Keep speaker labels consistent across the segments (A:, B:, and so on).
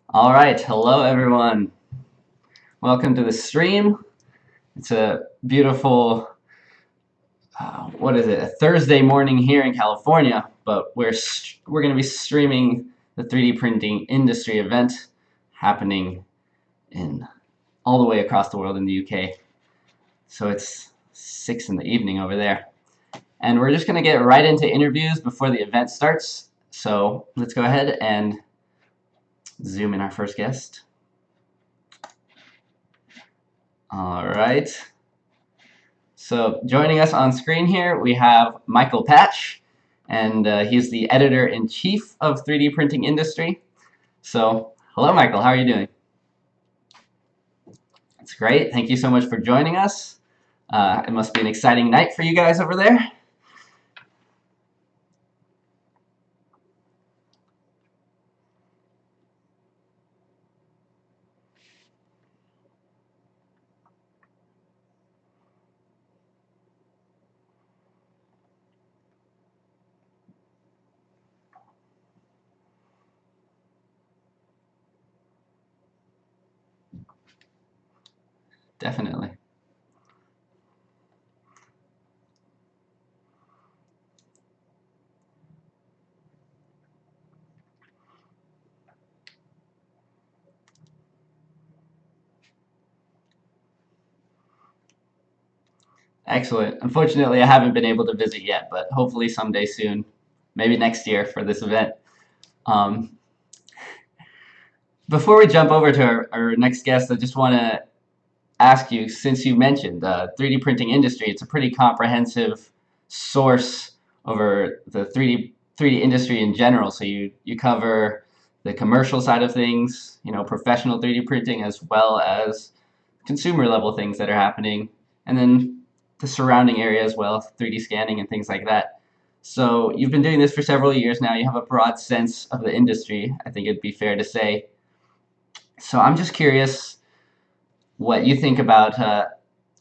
A: All right, hello everyone. Welcome to the stream. It's a beautiful, what is it? A Thursday morning here in California, but we're going to be streaming the 3D printing industry event happening in all the way across the world in the UK. So it's 6 in the evening over there, and we're just going to get right into interviews before the event starts. So let's go ahead and zoom in our first guest. All right. So joining us on screen here, we have Michael Patch, and he's the editor-in-chief of 3D Printing Industry. So hello, Michael. How are you doing? That's great. Thank you so much for joining us. It must be an exciting night for you guys over there. Definitely. Excellent. Unfortunately, I haven't been able to visit yet, but hopefully someday soon, maybe next year for this event. Um, Before we jump over to our next guest, I just want to ask you, since you mentioned the 3D printing industry, it's a pretty comprehensive source over the 3D industry in general. So you cover the commercial side of things, professional 3D printing, as well as consumer level things that are happening, and then the surrounding area as well, 3D scanning and things like that. So you've been doing this for several years now. You have a broad sense of the industry, I think it'd be fair to say. So I'm just curious what you think about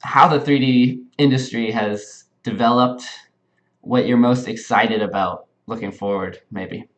A: how the 3D industry has developed, what you're most excited about looking forward, maybe.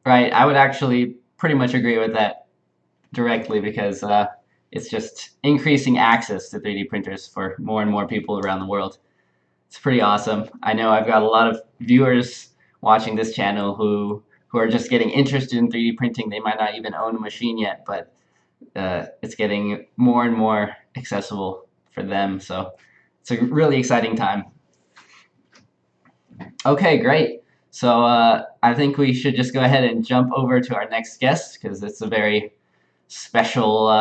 A: Right, I would actually pretty much agree with that directly because it's just increasing access to 3D printers for more and more people around the world. It's pretty awesome. I know I've got a lot of viewers watching this channel who are just getting interested in 3D printing. They might not even own a machine yet, but it's getting more and more accessible for them. So it's a really exciting time. Okay, great. So I think we should just go ahead and jump over to our next guest because it's a very special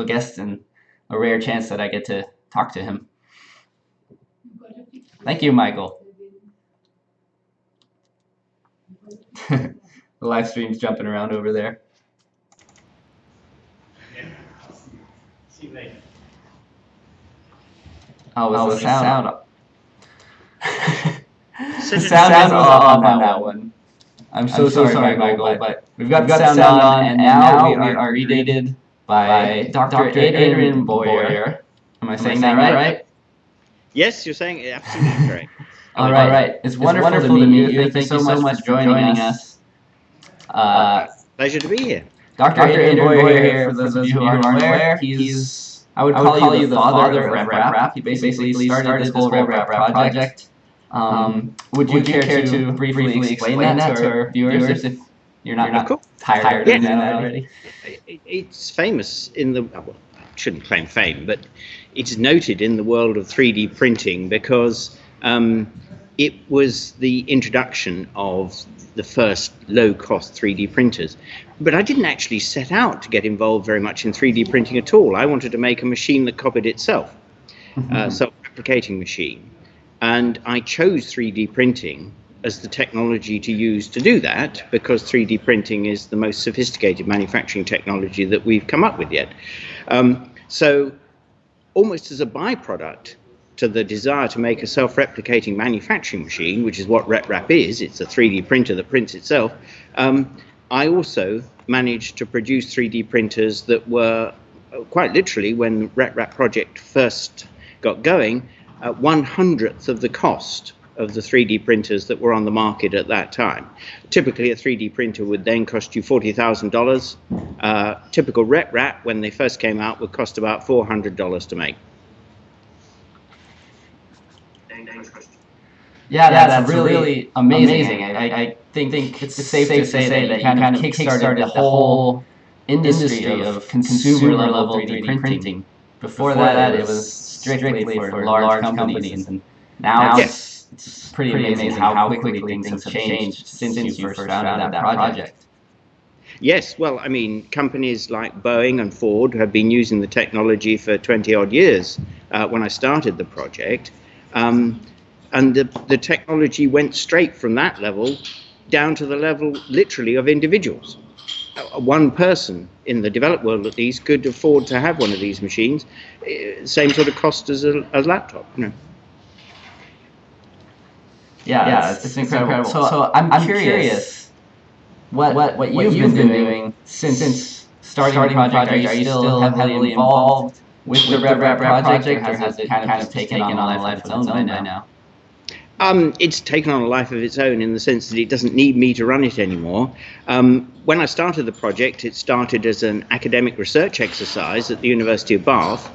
A: guest and a rare chance that I get to talk to him. Thank you, Michael. The live stream's jumping around over there. Oh, was the sound? The sound was off on that one. I'm so sorry, Michael, but we've got the sound on, and now we are greeted by Dr. Adrian Boyer. Am I saying that right?
B: Yes, you're saying it absolutely correct.
A: All right. It's wonderful to meet you. Thank you so much for joining us.
B: Pleasure to be here.
A: Dr. Adrian Boyer here, for those of you who aren't aware, I would call you the father of RepRap. He basically started this whole RepRap project. Would you care to briefly explain that to our viewers if you're not tired of doing that already?
B: It's famous in the, well, I shouldn't claim fame, but it's noted in the world of 3D printing because it was the introduction of the first low-cost 3D printers. But I didn't actually set out to get involved very much in 3D printing at all. I wanted to make a machine that copied itself, self-replicating machine. And I chose 3D printing as the technology to use to do that, because 3D printing is the most sophisticated manufacturing technology that we've come up with yet. So almost as a byproduct to the desire to make a self-replicating manufacturing machine, which is what RepRap is, it's a 3D printer that prints itself, I also managed to produce 3D printers that were, quite literally, when the RepRap project first got going, 1/100th of the cost of the 3D printers that were on the market at that time. Typically, a 3D printer would then cost you $40,000. Typical RepRap, when they first came out, would cost about $400 to make.
A: Yeah, that's really amazing. I think it's safe to say that you kind of kickstarted the whole industry of consumer-level 3D printing. Before that, it was strictly for large companies, and now it's pretty amazing how quickly things have changed since you first founded that project.
B: Yes, well, I mean, companies like Boeing and Ford have been using the technology for 20-odd years when I started the project. And the technology went straight from that level down to the level, literally, of individuals. One person in the developed world, at least, could afford to have one of these machines, same sort of cost as a laptop. You know.
A: Yeah, it's incredible. So I'm curious, what you've been doing since starting the project. Are you still heavily involved with the RepRap project, or has it kind of just taken on a life of its own by now?
B: It's taken on a life of its own in the sense that it doesn't need me to run it anymore. When I started the project, it started as an academic research exercise at the University of Bath,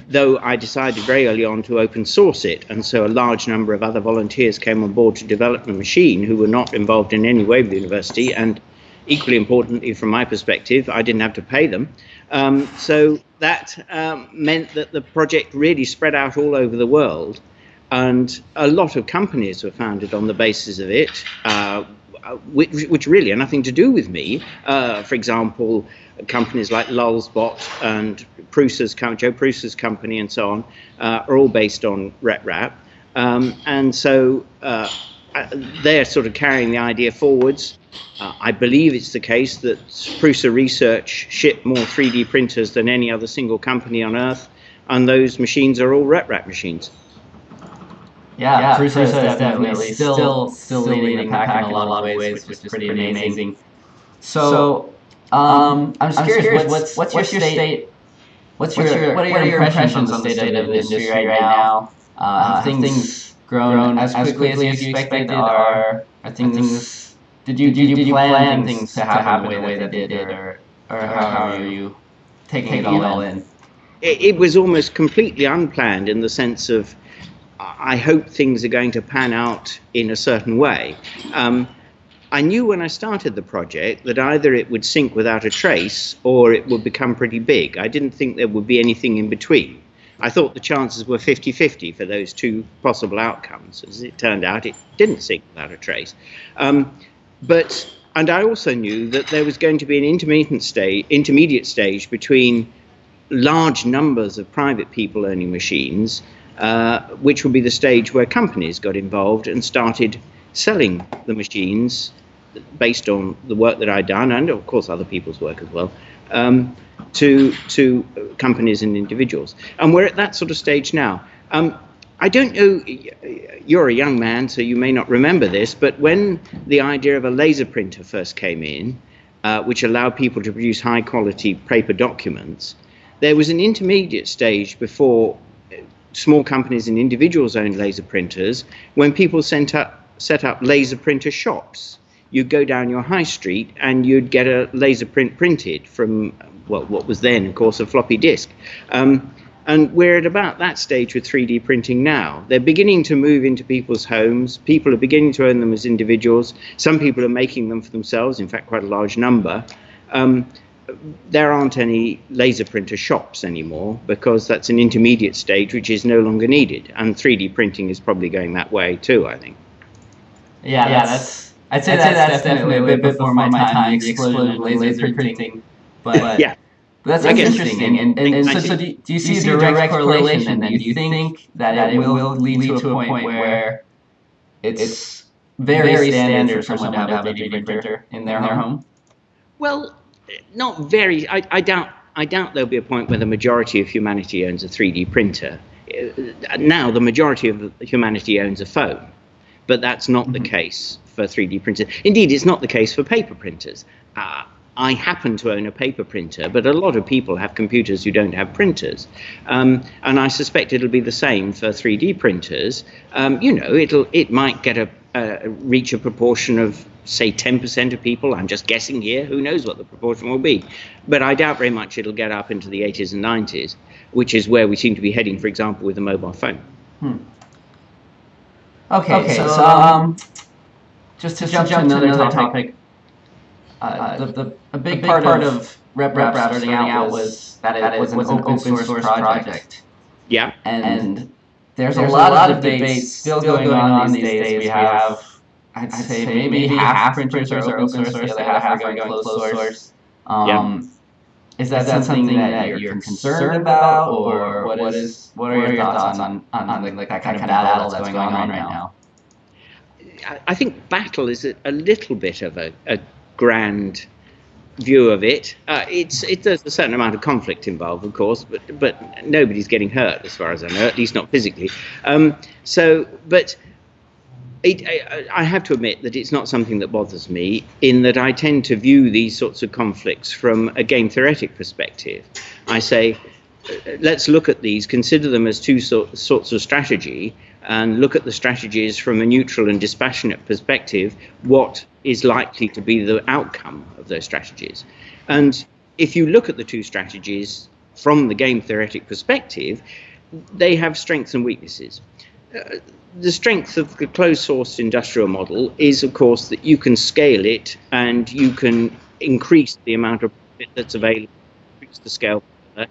B: though I decided very early on to open source it, and so a large number of other volunteers came on board to develop the machine who were not involved in any way with the university, and equally importantly from my perspective, I didn't have to pay them. So that meant that the project really spread out all over the world. And a lot of companies were founded on the basis of it, which really are nothing to do with me. For example, companies like Lulzbot and Joe Prusa's company and so on are all based on RepRap. And so they're sort of carrying the idea forwards. I believe it's the case that Prusa Research shipped more 3D printers than any other single company on Earth, and those machines are all RepRap machines.
A: Yeah, Prusa is definitely still leading the pack in a lot of ways, which is pretty amazing. So, I'm just curious, what's your state? What are your impressions on the state of the industry right now? Have things grown as quickly as you expected? Are things? Did you plan things to happen the way that they did, or how are you taking it all in?
B: It was almost completely unplanned in the sense of, I hope things are going to pan out in a certain way. I knew when I started the project that either it would sink without a trace or it would become pretty big. I didn't think there would be anything in between. I thought the chances were 50-50 for those two possible outcomes. As it turned out, it didn't sink without a trace. And I also knew that there was going to be an intermediate stage between large numbers of private people owning machines, which would be the stage where companies got involved and started selling the machines based on the work that I'd done, and of course other people's work as well, to companies and individuals. And we're at that sort of stage now. I don't know, you're a young man, so you may not remember this, but when the idea of a laser printer first came in, which allowed people to produce high quality paper documents, there was an intermediate stage before small companies and individuals owned laser printers, when people set up laser printer shops. You'd go down your high street and you'd get a laser print printed from, well, what was then, of course, a floppy disk. And we're at about that stage with 3D printing now. They're beginning to move into people's homes. People are beginning to own them as individuals. Some people are making them for themselves, in fact, quite a large number. There aren't any laser printer shops anymore because that's an intermediate stage which is no longer needed. And 3D printing is probably going that way too, I think.
A: Yeah, I'd say that's definitely a bit before my time, the explosion of laser printing. But
B: Yeah,
A: that's
B: I guess
A: interesting. And so do you see a direct correlation then? Do you think that it will lead to a point where it's very standard for someone to have a 3D printer in their home?
B: well, not very. I doubt there'll be a point where the majority of humanity owns a 3D printer. Now, the majority of humanity owns a phone, but that's not the case for 3D printers. Indeed, it's not the case for paper printers. I happen to own a paper printer, but a lot of people have computers who don't have printers. And I suspect it'll be the same for 3D printers. It might reach a proportion of, say, 10% of people. I'm just guessing here. Who knows what the proportion will be? But I doubt very much it'll get up into the 80s and 90s, which is where we seem to be heading, for example, with the mobile phone.
A: Okay, so just to jump to another topic, a big part of RepRap starting out was that it was an open source project.
B: Yeah.
A: And there's a lot of debates still going on these days. We have, I'd say, maybe half printers are open source, the other half are going closed source. Is that something that you're concerned about, or what are your thoughts on that kind of battle that's going on right now?
B: I think battle is a little bit of a grand view of it. There's a certain amount of conflict involved, of course, but nobody's getting hurt as far as I know, at least not physically. I have to admit that it's not something that bothers me, in that I tend to view these sorts of conflicts from a game theoretic perspective. I say, let's look at these, consider them as two sorts of strategy, and look at the strategies from a neutral and dispassionate perspective. What is likely to be the outcome of those strategies? And if you look at the two strategies from the game theoretic perspective, they have strengths and weaknesses. The strength of the closed source industrial model is, of course, that you can scale it and you can increase the amount of profit that's available, increase the scale further.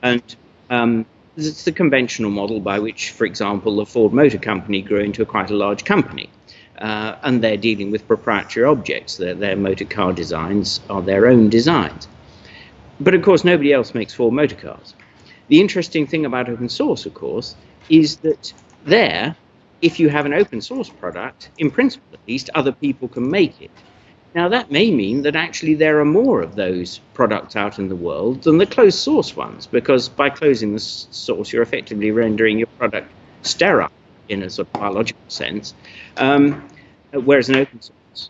B: And it's the conventional model by which, for example, the Ford Motor Company grew into quite a large company. And they're dealing with proprietary objects. Their motor car designs are their own designs. But of course, nobody else makes Ford motor cars. The interesting thing about open source, of course, is that if you have an open source product, in principle at least, other people can make it. Now, that may mean that actually there are more of those products out in the world than the closed source ones, because by closing the source, you're effectively rendering your product sterile in a sort of biological sense, whereas an open source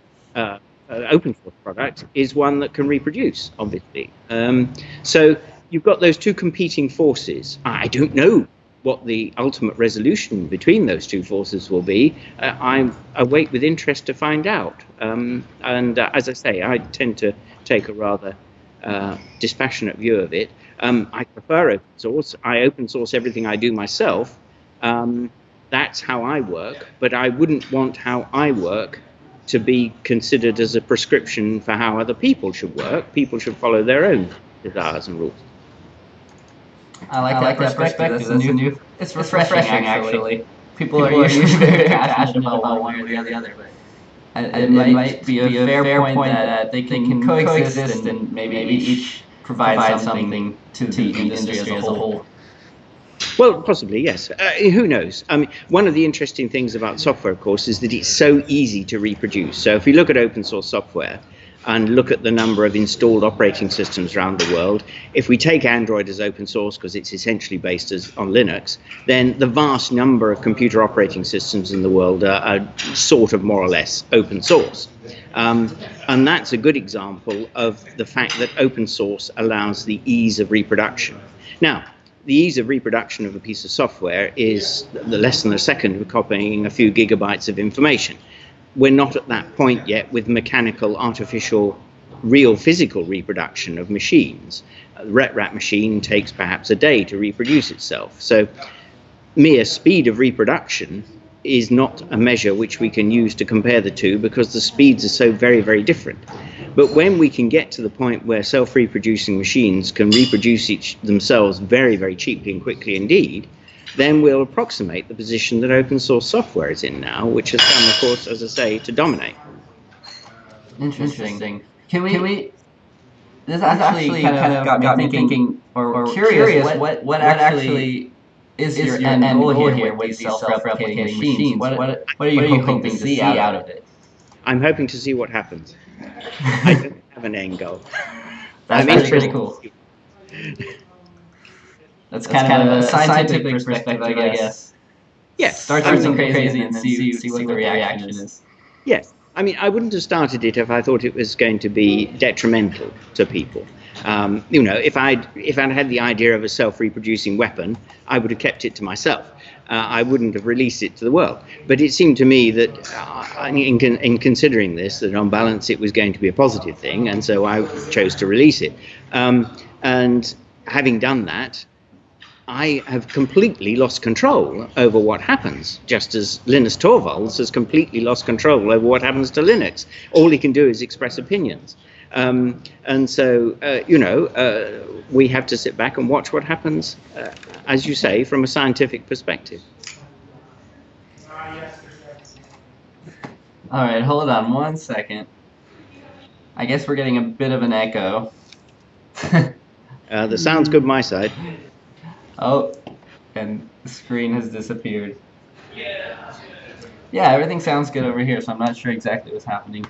B: product is one that can reproduce, obviously. So you've got those two competing forces. I don't know what the ultimate resolution between those two forces will be. I await with interest to find out. As I say, I tend to take a rather dispassionate view of it. I prefer open source. I open source everything I do myself. That's how I work, but I wouldn't want how I work to be considered as a prescription for how other people should work. People should follow their own desires and rules.
A: I like that perspective. It's refreshing, actually. People are usually very passionate about one or the other, but it might be a fair point that they can coexist and maybe each provide something to the industry as a whole.
B: Well, possibly, yes. Who knows? I mean, one of the interesting things about software, of course, is that it's so easy to reproduce. So if we look at open source software and look at the number of installed operating systems around the world, if we take Android as open source because it's essentially based on Linux, then the vast number of computer operating systems in the world are sort of more or less open source. And that's a good example of the fact that open source allows the ease of reproduction. Now, the ease of reproduction of a piece of software is the less than a second of copying a few gigabytes of information. We're not at that point yet with mechanical, artificial, real physical reproduction of machines. A RepRap machine takes perhaps a day to reproduce itself. So mere speed of reproduction is not a measure which we can use to compare the two, because the speeds are so very, very different. But when we can get to the point where self-reproducing machines can reproduce themselves very, very cheaply and quickly indeed, then we'll approximate the position that open source software is in now, which has come, of course, as I say, to dominate.
A: Interesting. Can we? This actually kind of got me thinking or curious. What actually is your end goal here with these self-replicating machines? What are you hoping to see out of it?
B: I'm hoping to see what happens. I don't have an end goal.
A: That's
B: I'm
A: pretty
B: interested.
A: cool. That's kind of a scientific perspective, I guess.
B: Yes.
A: Start something crazy and then see what the reaction is.
B: Yes. I mean, I wouldn't have started it if I thought it was going to be detrimental to people. If I'd had the idea of a self-reproducing weapon, I would have kept it to myself. I wouldn't have released it to the world. But it seemed to me that, in considering this, that on balance it was going to be a positive thing, and so I chose to release it. And having done that, I have completely lost control over what happens, just as Linus Torvalds has completely lost control over what happens to Linux. All he can do is express opinions. And so, we have to sit back and watch what happens, as you say, from a scientific perspective.
A: All right, hold on 1 second. I guess we're getting a bit of an echo.
B: The sound's good my side.
A: Oh, and the screen has disappeared. Yeah, everything sounds good over here, so I'm not sure exactly what's happening.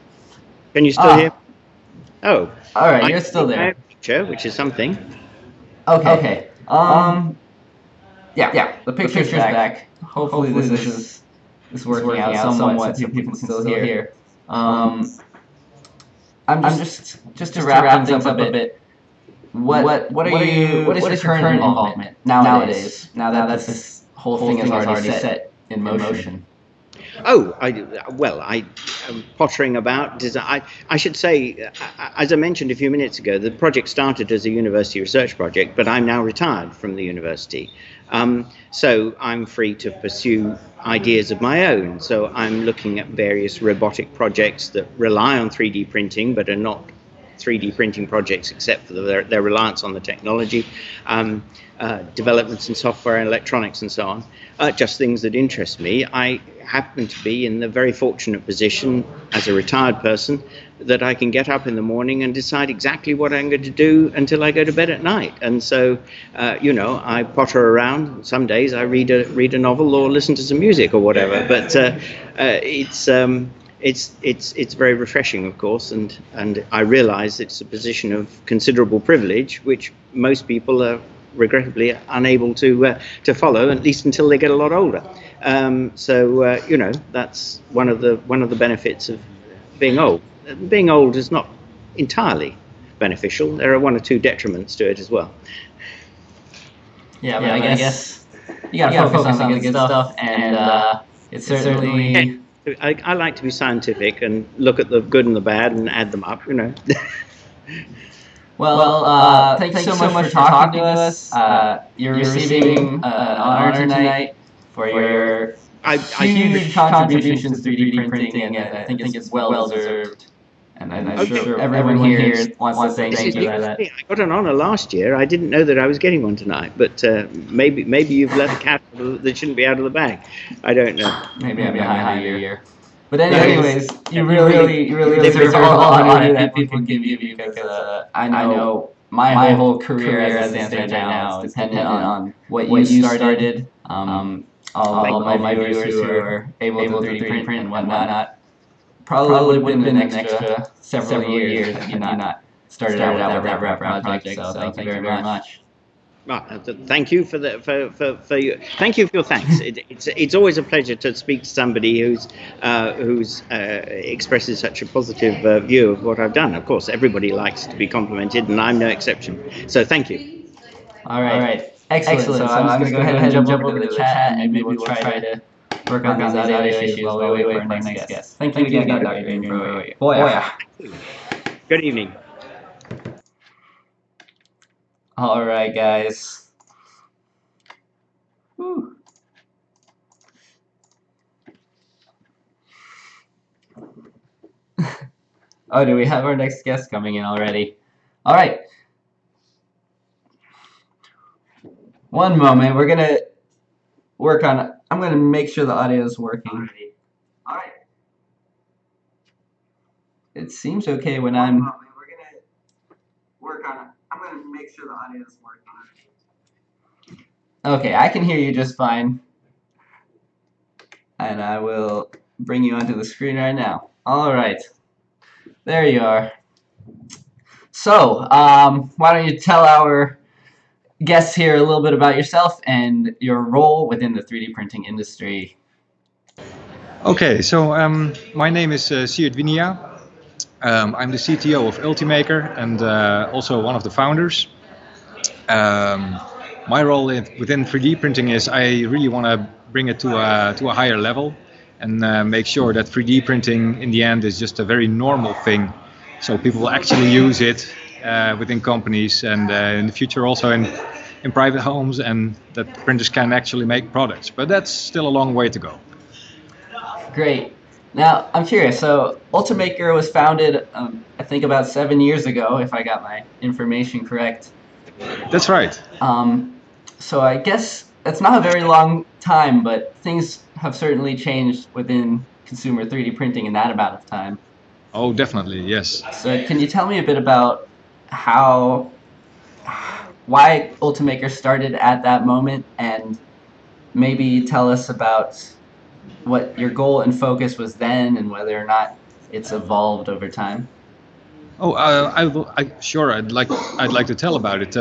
B: Can you still hear? Oh.
A: All right, you're still there.
B: Picture, which is something.
A: Okay. Yeah, the picture's back. Hopefully this is working out somewhat so people can still hear. I'm just to wrap things up a bit. What is your current involvement nowadays? Now that this whole thing is already set in motion.
B: Oh, I'm pottering about design. I should say, as I mentioned a few minutes ago, the project started as a university research project, but I'm now retired from the university. So I'm free to pursue ideas of my own. So I'm looking at various robotic projects that rely on 3D printing, but are not 3D printing projects except for their reliance on the technology, developments in software and electronics and so on, just things that interest me. I happen to be in the very fortunate position as a retired person that I can get up in the morning and decide exactly what I'm going to do until I go to bed at night. And so, I potter around. Some days I read a novel or listen to some music or whatever, but it's very refreshing, of course, and I realize it's a position of considerable privilege, which most people are regrettably unable to follow, at least until they get a lot older. That's one of the benefits of being old. Being old is not entirely beneficial. There are one or two detriments to it as well.
A: Yeah, but I guess you gotta focus on the good stuff, and it's certainly.
B: I like to be scientific and look at the good and the bad and add them up,
A: Well, thanks so much for talking to us. You're receiving an honor tonight for your huge contributions to 3D printing, and I think it's well deserved. And I'm sure everyone here wants to say thank you for that.
B: I got an honor last year. I didn't know that I was getting one tonight, but maybe you've let a cat that shouldn't be out of the bag. I don't know.
A: Maybe I'm behind your year. But anyways, you really deserve all the honor that people give you, because I know my whole career as it stands right now is dependent on what you started. All my viewers who are able to 3D print and whatnot probably wouldn't have been an extra several years had you not started out with that rep project. So thank you very much.
B: Thank you for thank you for your thanks. It's always a pleasure to speak to somebody who's expresses such a positive view of what I've done. Of course, everybody likes to be complimented, and I'm no exception. So thank you.
A: All right. Excellent. So I'm just going to go ahead and jump over to the chat, and maybe we'll try to work on these audio issues while we wait for our next guest. Thank you again, Dr. Adrian.
B: Good evening.
A: All right, guys. Whew. Oh, do we have our next guest coming in already? All right. One moment. We're going to work on, I'm going to make sure the audio is working. All right. It seems okay when I'm.
B: We're gonna work on it. I'm gonna make sure the audio is working.
A: Okay, I can hear you just fine, and I will bring you onto the screen right now. All right, there you are. So, why don't you tell our guests here a little bit about yourself and your role within the 3D printing industry?
C: Okay, so my name is Siert Winia. I'm the CTO of Ultimaker and also one of the founders. Um, my role within 3D printing is I really want to bring it to a higher level and make sure that 3D printing in the end is just a very normal thing. So people will actually use it within companies and in the future also in private homes, and that printers can actually make products. But that's still a long way to go.
A: Great. Now, I'm curious. So, Ultimaker was founded, I think, about 7 years ago, if I got my information correct.
C: That's right.
A: Um, so, I guess it's not a very long time, but things have certainly changed within consumer 3D printing in that amount of time.
C: Oh, definitely, yes.
A: So, can you tell me a bit about how, why Ultimaker started at that moment, and maybe tell us about what your goal and focus was then, and whether or not it's evolved over time?
C: Oh, sure. I'd like to tell about it.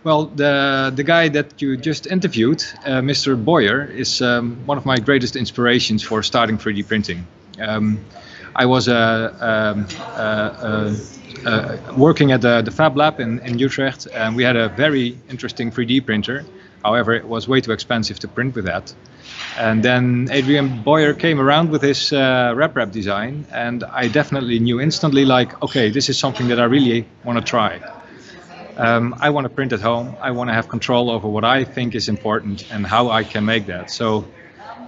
C: Well, the guy that you just interviewed, Mr. Boyer, is one of my greatest inspirations for starting 3D printing. I was working at the Fab Lab in Utrecht, and we had a very interesting 3D printer. However, it was way too expensive to print with that. And then Adrian Boyer came around with his RepRap design, and I definitely knew instantly, like, okay, this is something that I really want to try. I want to print at home. I want to have control over what I think is important and how I can make that. So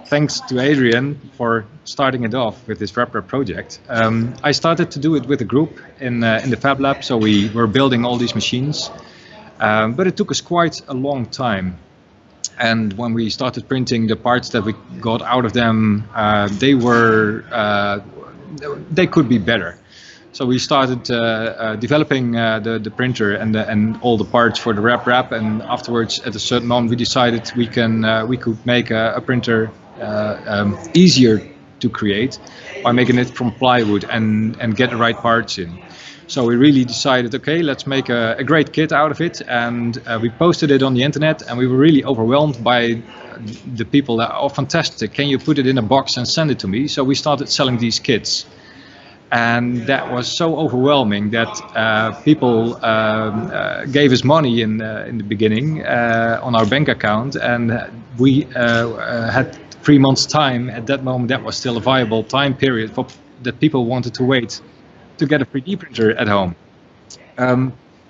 C: thanks to Adrian for starting it off with this RepRap project. I started to do it with a group in the Fab Lab, so we were building all these machines. But it took us quite a long time. And when we started printing, the parts that we got out of them, they could be better. So we started developing the printer and all the parts for the RepRap, and afterwards, at a certain moment, we decided we could make a printer easier to create by making it from plywood and get the right parts in. So we really decided, okay, let's make a great kit out of it, and we posted it on the internet, and we were really overwhelmed by the people that, oh, fantastic, can you put it in a box and send it to me? So we started selling these kits, and that was so overwhelming that people gave us money in the beginning on our bank account, and we had 3 months time. At that moment, that was still a viable time period that people wanted to wait to get a 3D printer at home.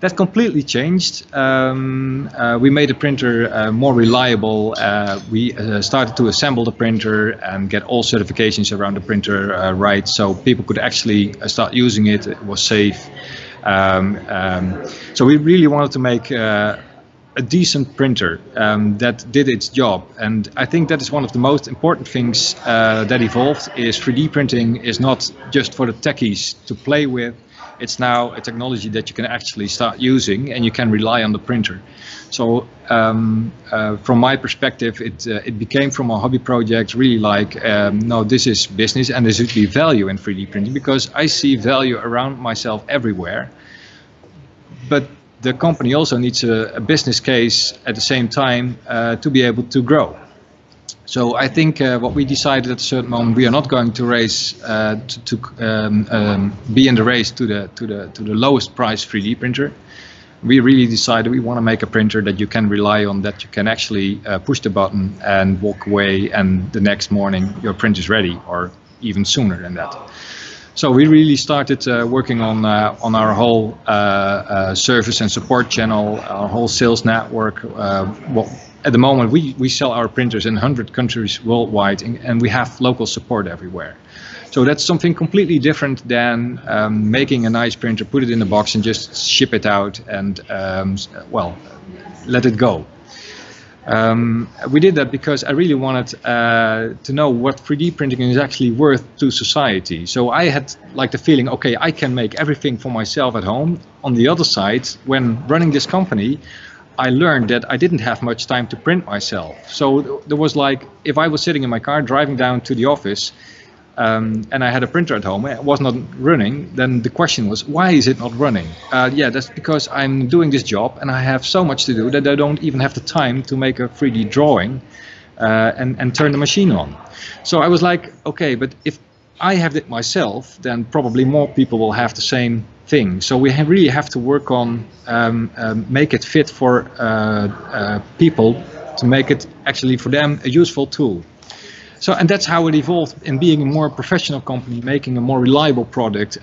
C: That completely changed. We made the printer more reliable. We started to assemble the printer and get all certifications around the printer right, so people could actually start using it. It was safe. So we really wanted to make a decent printer that did its job, and I think that is one of the most important things that evolved. Is 3D printing is not just for the techies to play with. It's now a technology that you can actually start using, and you can rely on the printer. So from my perspective, it became from a hobby project really like, no, this is business, and there should be value in 3D printing, because I see value around myself everywhere. But the company also needs a business case at the same time to be able to grow. So I think what we decided at a certain moment, we are not going to race be in the race to the lowest price 3D printer. We really decided we want to make a printer that you can rely on, that you can actually push the button and walk away, and the next morning your print is ready, or even sooner than that. So we really started working on our whole service and support channel, our whole sales network. At the moment, we sell our printers in 100 countries worldwide, and we have local support everywhere. So that's something completely different than making a nice printer, put it in a box, and just ship it out and, well, let it go. We did that because I really wanted to know what 3D printing is actually worth to society. So I had like the feeling, okay, I can make everything for myself at home. On the other side, when running this company, I learned that I didn't have much time to print myself. So there was like, if I was sitting in my car driving down to the office, and I had a printer at home, it was not running, then the question was, why is it not running? Yeah, that's because I'm doing this job and I have so much to do that I don't even have the time to make a 3D drawing and turn the machine on. So I was like, okay, but if I have it myself, then probably more people will have the same thing. So we really have to work on make it fit for people, to make it actually for them a useful tool. So, and that's how it evolved in being a more professional company, making a more reliable product,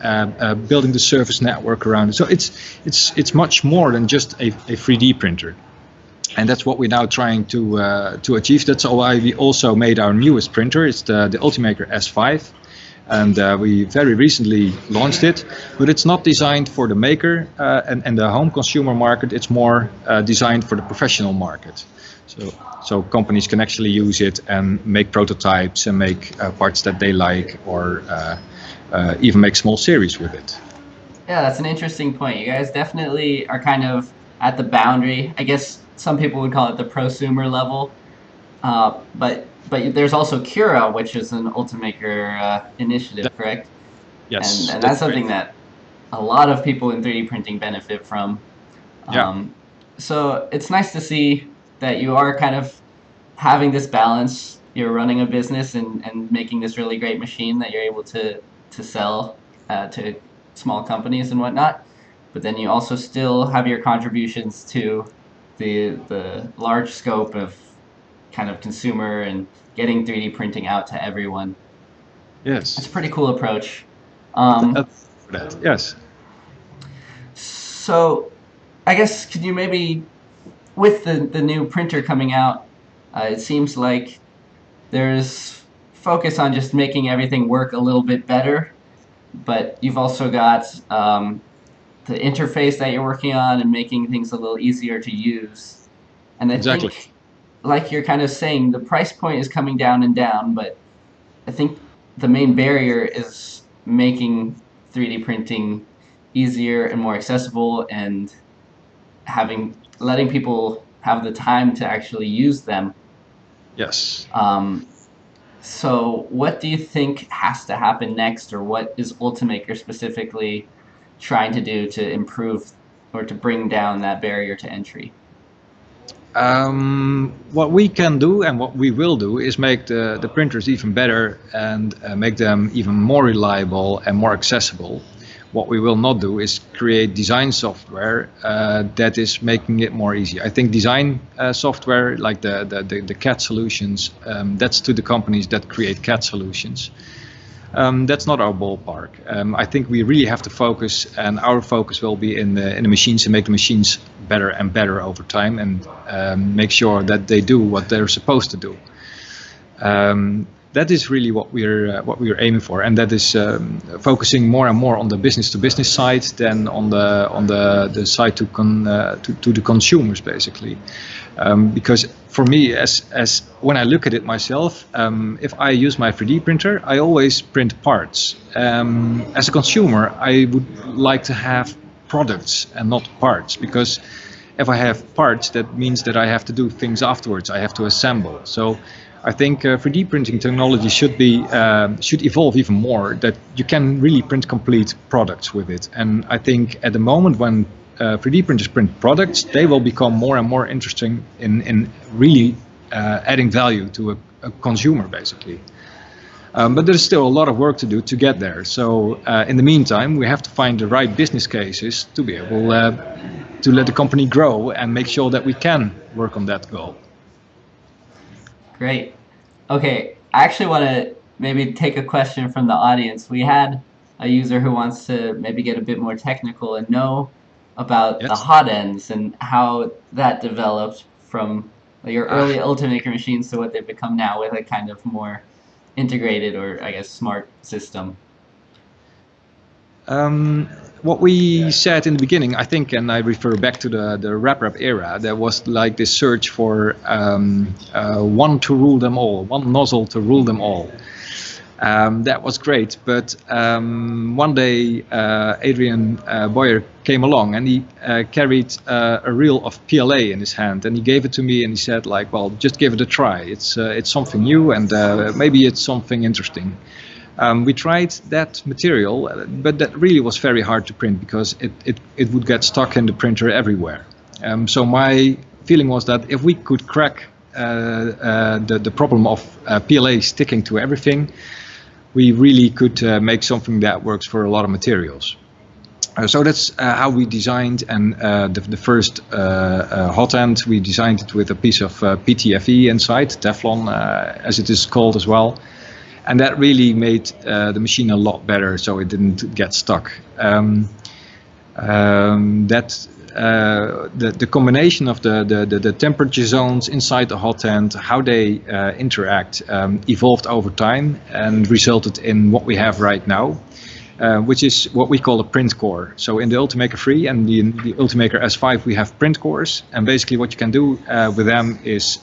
C: building the service network around it. So it's much more than just a 3D printer, and that's what we're now trying to achieve. That's why we also made our newest printer. It's the Ultimaker S5, and we very recently launched it. But it's not designed for the maker and the home consumer market. It's more designed for the professional market. So companies can actually use it and make prototypes and make parts that they like, or even make small series with it.
A: Yeah, that's an interesting point. You guys definitely are kind of at the boundary. I guess some people would call it the prosumer level. But there's also Cura, which is an Ultimaker initiative, correct?
C: Yes,
A: And that's something that a lot of people in 3D printing benefit from.
C: Yeah.
A: So it's nice to see that you are kind of having this balance. You're running a business and making this really great machine that you're able to sell to small companies and whatnot. But then you also still have your contributions to the large scope of kind of consumer and getting 3D printing out to everyone.
C: Yes.
A: It's a pretty cool approach.
C: Yes.
A: So I guess could you maybe, with the new printer coming out, it seems like there's focus on just making everything work a little bit better, but you've also got the interface that you're working on and making things a little easier to use. And I
C: Exactly.
A: think, like you're kind of saying, the price point is coming down and down, but I think the main barrier is making 3D printing easier and more accessible, and letting people have the time to actually use them.
C: Yes.
A: So what do you think has to happen next, or what is Ultimaker specifically trying to do to improve or to bring down that barrier to entry?
C: What we can do and what we will do is make the printers even better and make them even more reliable and more accessible. What we will not do is create design software that is making it more easy. I think design software like the CAD solutions, that's to the companies that create CAD solutions. That's not our ballpark. I think we really have to focus, and our focus will be in the machines, and make the machines better and better over time, and make sure that they do what they're supposed to do. That is really what we're aiming for, and that is focusing more and more on the business-to-business side than on the side to the consumers, basically. Because for me, as when I look at it myself, if I use my 3D printer, I always print parts. As a consumer, I would like to have products and not parts, because if I have parts, that means that I have to do things afterwards. I have to assemble. So I think 3D printing technology should evolve even more, that you can really print complete products with it. And I think at the moment when 3D printers print products, they will become more and more interesting in really adding value to a consumer, basically. But there's still a lot of work to do to get there. So in the meantime, we have to find the right business cases to be able to let the company grow and make sure that we can work on that goal.
A: Great. Okay, I actually want to maybe take a question from the audience. We had a user who wants to maybe get a bit more technical and know about the
C: Yes.
A: hot ends and how that developed from your early Ultimaker machines to what they've become now with a kind of more integrated, or I guess smart system.
C: what we said in the beginning, I think, and I refer back to the rap era, there was like this search for one to rule them all, one nozzle to rule them all. That was great, but one day Adrian Boyer came along and he carried a reel of PLA in his hand, and he gave it to me and he said, like, well, just give it a try. It's something new, and maybe it's something interesting. We tried that material, but that really was very hard to print because it would get stuck in the printer everywhere. So my feeling was that if we could crack the problem of PLA sticking to everything, we really could make something that works for a lot of materials. So that's how we designed, and the first hot end, we designed it with a piece of PTFE inside, Teflon as it is called as well. And that really made the machine a lot better, so it didn't get stuck. The combination of the temperature zones inside the hot end, how they interact, evolved over time and resulted in what we have right now, which is what we call a print core. So in the Ultimaker 3 and the Ultimaker S5, we have print cores, and basically what you can do with them is,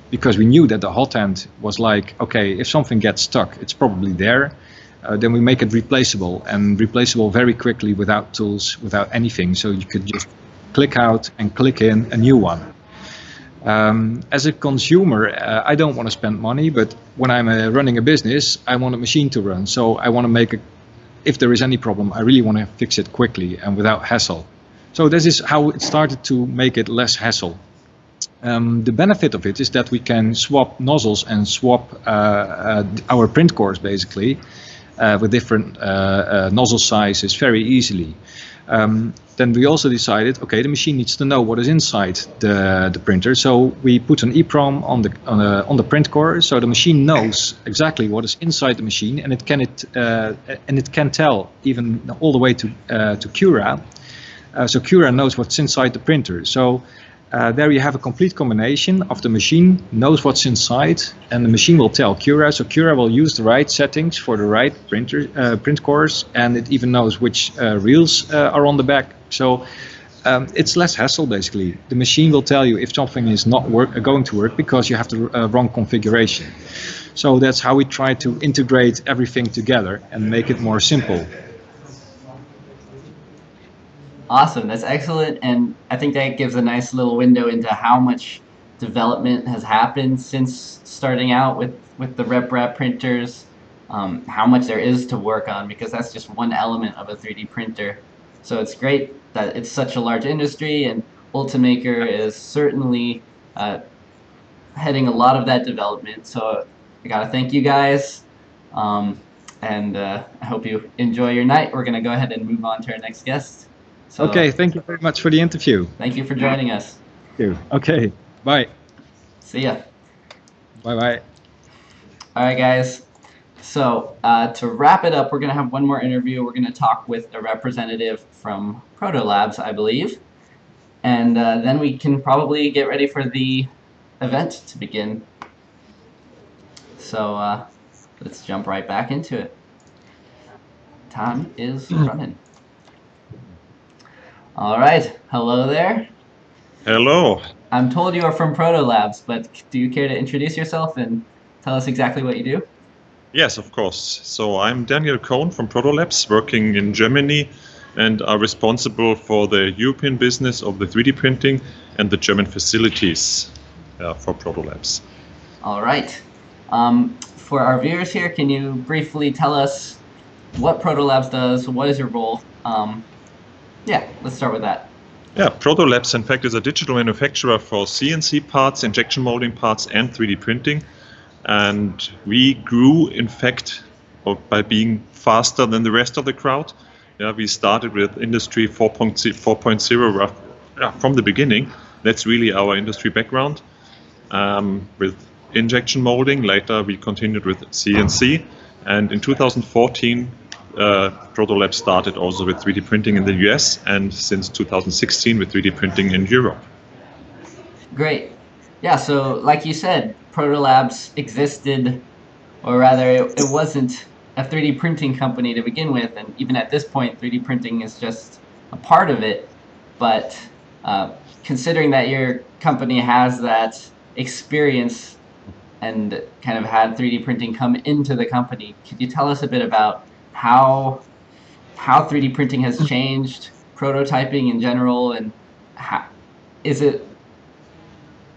C: because we knew that the hot end was like, okay, if something gets stuck, it's probably there. Then we make it replaceable, and replaceable very quickly without tools, without anything. So you could just click out and click in a new one. As a consumer, I don't want to spend money, but when I'm running a business, I want a machine to run. So I want to make it, if there is any problem, I really want to fix it quickly and without hassle. So this is how it started to make it less hassle. The benefit of it is that we can swap nozzles and swap our print cores basically with different nozzle sizes very easily. Then we also decided, okay, the machine needs to know what is inside the printer, so we put an EEPROM on the print core, so the machine knows exactly what is inside the machine, and it can tell even all the way to Cura. So Cura knows what's inside the printer. So there you have a complete combination of the machine knows what's inside, and the machine will tell Cura. So Cura will use the right settings for the right print cores, and it even knows which reels are on the back. So it's less hassle basically. The machine will tell you if something is not going to work because you have the wrong configuration. So that's how we try to integrate everything together and make it more simple.
A: Awesome, that's excellent, and I think that gives a nice little window into how much development has happened since starting out with the RepRap printers, how much there is to work on, because that's just one element of a 3D printer. So it's great that it's such a large industry, and Ultimaker is certainly heading a lot of that development. So I gotta thank you guys, and I hope you enjoy your night. We're gonna go ahead and move on to our next guest. So,
C: okay, thank you very much for the interview.
A: Thank you for joining us.
C: Thank you. Okay, bye.
A: See ya.
C: Bye-bye.
A: All right, guys. So to wrap it up, we're going to have one more interview. We're going to talk with a representative from Proto Labs, I believe. And then we can probably get ready for the event to begin. So let's jump right back into it. Time is running. All right. Hello there.
D: Hello.
A: I'm told you are from Proto Labs, but do you care to introduce yourself and tell us exactly what you do?
D: Yes, of course. So I'm Daniel Cohn from Proto Labs, working in Germany, and are responsible for the European business of the 3D printing and the German facilities for Proto Labs.
A: All right. For our viewers here, can you briefly tell us what Proto Labs does? What is your role? Yeah, let's start with that.
D: Yeah, Proto Labs, in fact, is a digital manufacturer for CNC parts, injection molding parts, and 3D printing. And we grew, in fact, by being faster than the rest of the crowd. Yeah, we started with Industry 4.0 from the beginning. That's really our industry background. With injection molding, later we continued with CNC. And in 2014, Proto Labs started also with 3D printing in the US, and since 2016 with 3D printing in Europe.
A: Great. Yeah, so like you said, Proto Labs existed, or rather it wasn't a 3D printing company to begin with, and even at this point, 3D printing is just a part of it. But considering that your company has that experience and kind of had 3D printing come into the company, could you tell us a bit about how 3D printing has changed prototyping in general, and how is it,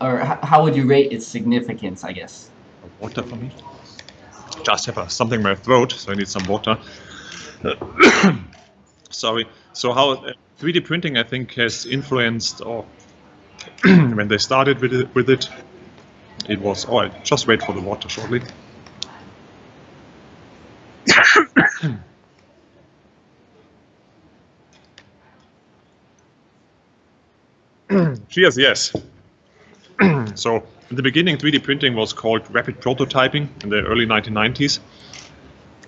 A: or how would you rate its significance, I guess?
D: Water for me? Just have something in my throat, so I need some water. Sorry. So how 3D printing, I think, has influenced, or when they started with it, it was, oh, I'll just wait for the water shortly. Cheers, yes. So in the beginning, 3D printing was called rapid prototyping in the early 1990s.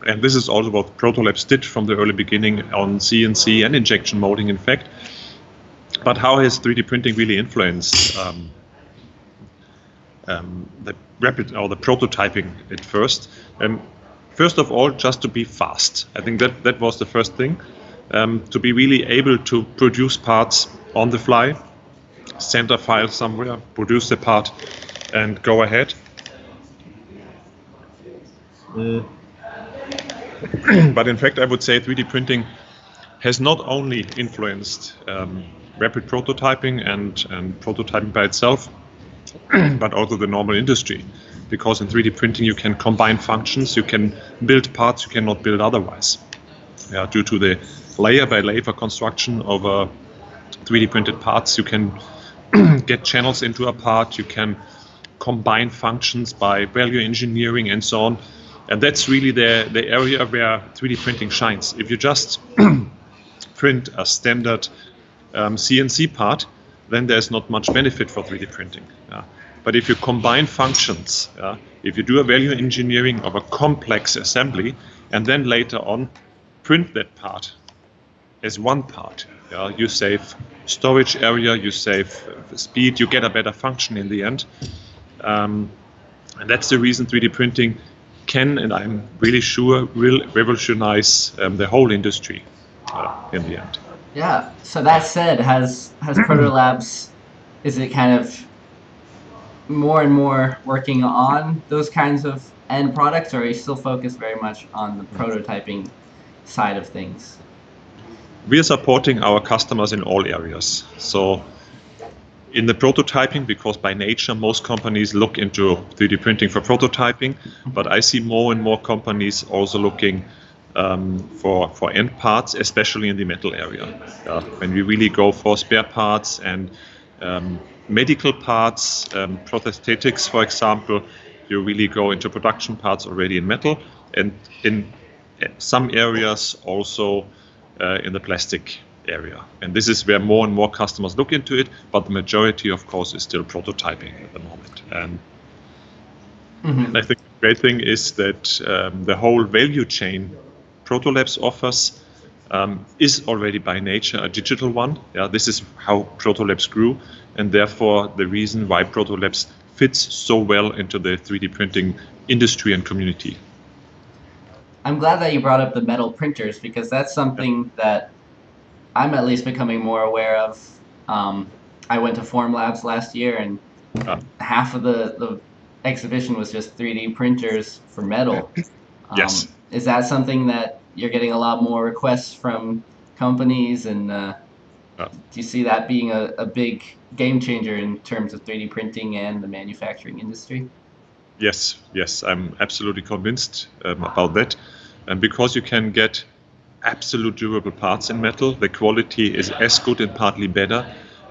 D: And this is also what Proto Labs did from the early beginning on CNC and injection molding, in fact. But how has 3D printing really influenced the rapid or the prototyping at first? First of all, just to be fast. I think that was the first thing. To be really able to produce parts on the fly, send a file somewhere, produce the part, and go ahead. But in fact, I would say 3D printing has not only influenced rapid prototyping and prototyping by itself, but also the normal industry. Because in 3D printing, you can combine functions, you can build parts you cannot build otherwise. Due to the layer by layer construction of 3D printed parts, you can get channels into a part, you can combine functions by value engineering and so on. And that's really the area where 3D printing shines. If you just print a standard CNC part, then there's not much benefit for 3D printing. But if you combine functions, if you do a value engineering of a complex assembly, and then later on print that part as one part, you save storage area, you save speed, you get a better function in the end. And that's the reason 3D printing can, and I'm really sure, will revolutionize the whole industry in the end.
A: Yeah. So that said, has Proto Labs, is it kind of more and more working on those kinds of end products, or are you still focused very much on the prototyping side of things?
D: We are supporting our customers in all areas. So in the prototyping, because by nature most companies look into 3D printing for prototyping, but I see more and more companies also looking for end parts, especially in the metal area. When we really go for spare parts and medical parts, prosthetics, for example, you really go into production parts already in metal, and in some areas also in the plastic area. And this is where more and more customers look into it, but the majority, of course, is still prototyping at the moment. And I think the great thing is that the whole value chain Proto Labs offers is already by nature a digital one. This is how Proto Labs grew, and therefore the reason why Proto Labs fits so well into the 3D printing industry and community.
A: I'm glad that you brought up the metal printers, because that's something that I'm at least becoming more aware of. I went to Form Labs last year, and half of the exhibition was just 3D printers for metal.
D: Yes.
A: Is that something that you're getting a lot more requests from companies, and do you see that being a big game changer in terms of 3D printing and the manufacturing industry?
D: Yes, I'm absolutely convinced about that. And because you can get absolute durable parts in metal, the quality is as good and partly better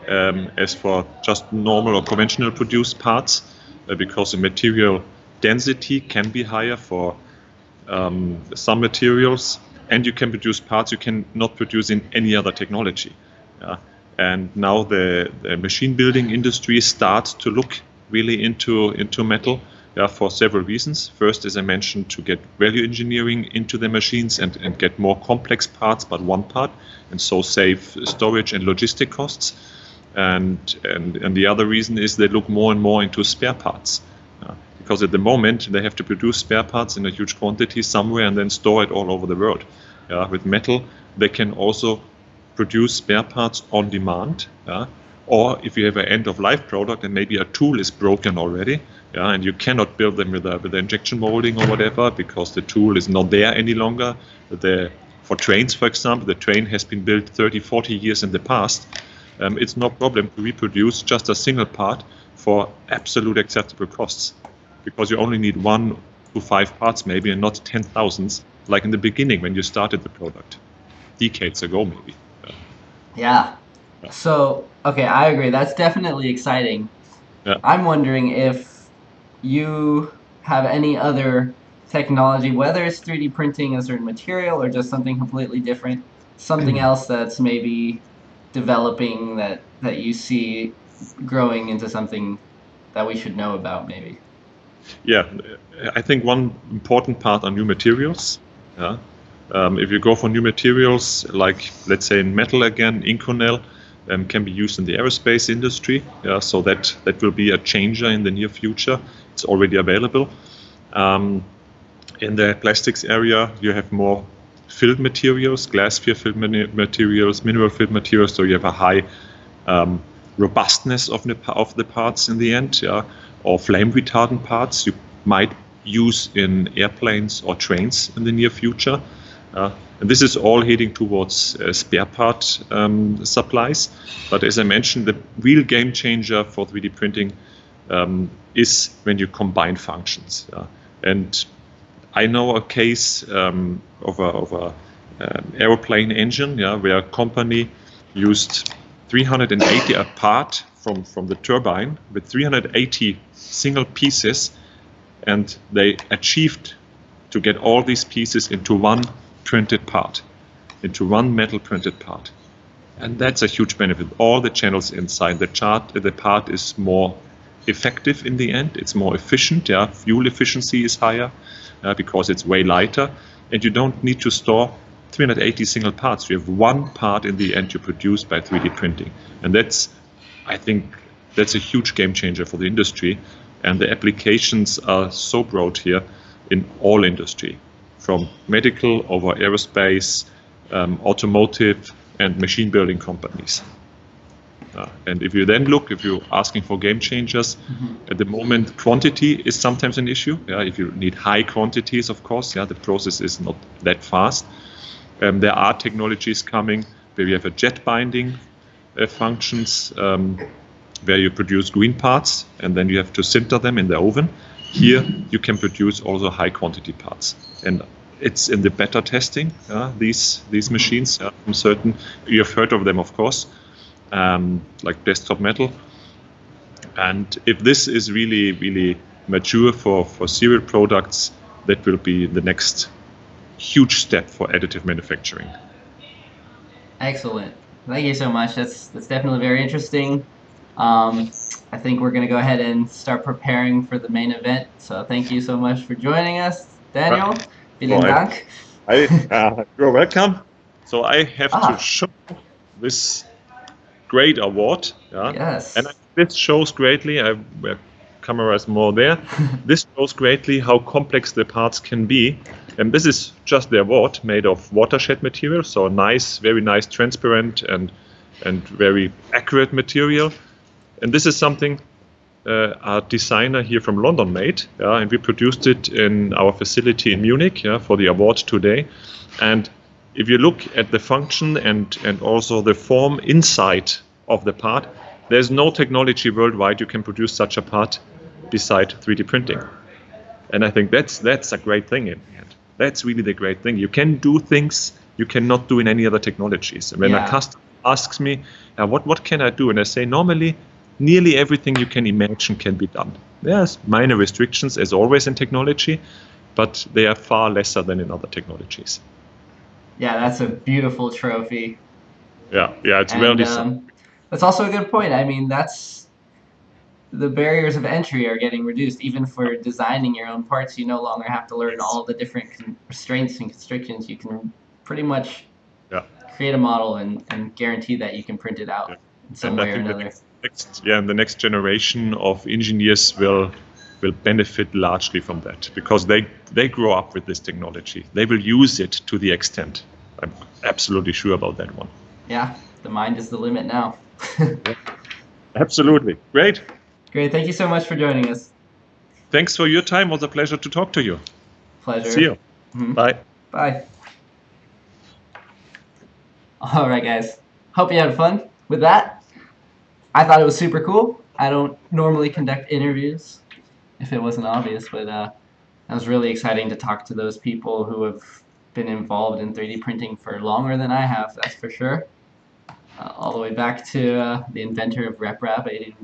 D: as for just normal or conventional produced parts, because the material density can be higher for some materials, and you can produce parts you cannot produce in any other technology. And now the machine building industry starts to look really into metal. For several reasons. First, as I mentioned, to get value engineering into the machines and get more complex parts, but one part, and so save storage and logistic costs. And the other reason is they look more and more into spare parts. because at the moment they have to produce spare parts in a huge quantity somewhere and then store it all over the world. Yeah, with metal, they can also produce spare parts on demand. Yeah, or if you have an end-of-life product and maybe a tool is broken already, yeah, and you cannot build them with the injection molding or whatever because the tool is not there any longer. For trains, for example, the train has been built 30, 40 years in the past. It's no problem to reproduce just a single part for absolute acceptable costs, because you only need 1 to 5 parts maybe, and not 10,000s like in the beginning when you started the product, decades ago maybe.
A: Yeah. So, okay, I agree. That's definitely exciting.
D: Yeah.
A: I'm wondering if you have any other technology, whether it's 3D printing a certain material or just something completely different, something else that's maybe developing that you see growing into something that we should know about, maybe.
D: Yeah, I think one important part are new materials. Yeah. If you go for new materials, like let's say in metal again, Inconel can be used in the aerospace industry. Yeah, so that will be a changer in the near future. It's already available. In the plastics area, you have more filled materials, glass sphere filled materials, mineral filled materials. So you have a high robustness of the parts in the end. Yeah, or flame retardant parts you might use in airplanes or trains in the near future. And this is all heading towards spare part supplies. But as I mentioned, the real game changer for 3D printing is when you combine functions. And I know a case of a aeroplane engine, where a company used 380 a part from the turbine with 380 single pieces, and they achieved to get all these pieces into one printed part, into one metal printed part. And that's a huge benefit. All the channels inside the part is more effective in the end. It's more efficient. Yeah, fuel efficiency is higher because it's way lighter, and you don't need to store 380 single parts. You have one part in the end you produce by 3D printing, and I think that's a huge game changer for the industry. And the applications are so broad here in all industry, from medical over aerospace, automotive, and machine building companies. And if you then look, if you're asking for game changers, at the moment, quantity is sometimes an issue. If you need high quantities, of course, the process is not that fast. There are technologies coming where you have a jet binding functions, where you produce green parts and then you have to sinter them in the oven. Here you can produce also high quantity parts, and it's in the beta testing. These machines, from certain, you've heard of them, of course, like Desktop Metal. And if this is really, really mature for serial products, that will be the next huge step for additive manufacturing.
A: Excellent. Thank you so much. That's definitely very interesting. I think we're going to go ahead and start preparing for the main event. So thank you so much for joining us, Daniel. Vielen Dank.
D: You're welcome. So I have to show this great award.
A: Yes.
D: And this shows greatly, camera is more there. This shows greatly how complex the parts can be. And this is just the award made of watershed material, so nice, very nice, transparent and very accurate material. And this is something our designer here from London made, and we produced it in our facility in Munich for the award today. And if you look at the function and also the form inside of the part, there's no technology worldwide you can produce such a part beside 3D printing. And I think that's a great thing in the end. That's really the great thing. You can do things you cannot do in any other technologies. And when a customer asks me, what can I do? And I say, normally, nearly everything you can imagine can be done. There's minor restrictions, as always in technology, but they are far lesser than in other technologies.
A: Yeah, that's a beautiful trophy.
D: Yeah, it's well designed.
A: That's also a good point. I mean, the barriers of entry are getting reduced. Even for designing your own parts, you no longer have to learn all the different restraints and constrictions. You can pretty much create a model and guarantee that you can print it out in some way or another.
D: The next generation of engineers will will benefit largely from that, because they grow up with this technology. They will use it to the extent. I'm absolutely sure about that one.
A: Yeah, the mind is the limit now.
D: Absolutely. Great.
A: Great. Thank you so much for joining us.
D: Thanks for your time. It was a pleasure to talk to you.
A: Pleasure.
D: See you. Bye.
A: Bye. All right, guys. Hope you had fun with that. I thought it was super cool. I don't normally conduct interviews if it wasn't obvious, but that was really exciting to talk to those people who have been involved in 3D printing for longer than I have, that's for sure. All the way back to the inventor of RepRap, Adrian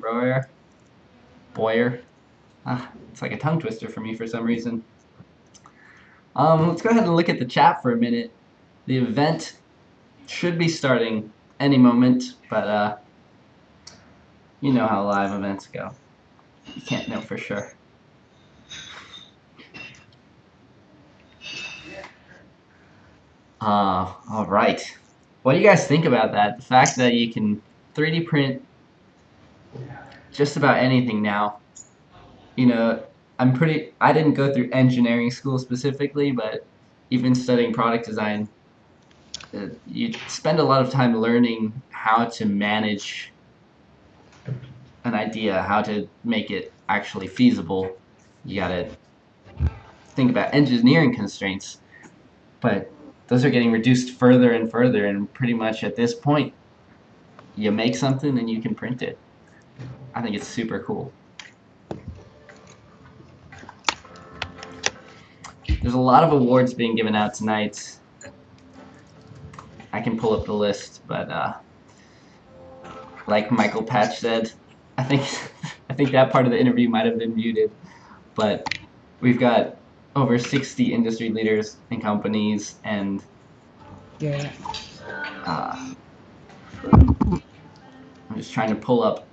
A: Boyer. It's like a tongue twister for me for some reason. Let's go ahead and look at the chat for a minute. The event should be starting any moment, but you know how live events go. You can't know for sure. All right. What do you guys think about that? The fact that you can 3D print just about anything now. You know, I didn't go through engineering school specifically, but even studying product design, you spend a lot of time learning how to manage an idea, how to make it actually feasible. You gotta think about engineering constraints, but those are getting reduced further and further, and pretty much at this point, you make something and you can print it. I think it's super cool. There's a lot of awards being given out tonight. I can pull up the list, but like Michael Patch said, I think I think that part of the interview might have been muted, but we've got over 60 industry leaders and companies, and I'm just trying to pull up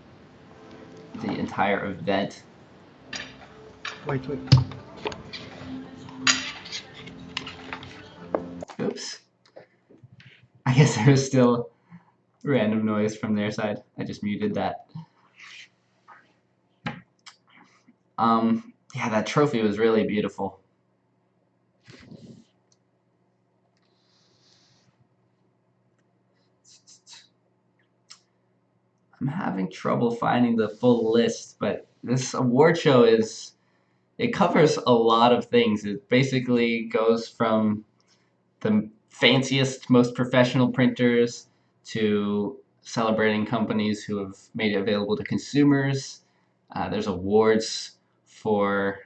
A: the entire event.
B: Wait.
A: Oops. I guess there was still random noise from their side. I just muted that. Yeah, that trophy was really beautiful. I'm having trouble finding the full list, but this award show it covers a lot of things. It basically goes from the fanciest, most professional printers to celebrating companies who have made it available to consumers. There's awards for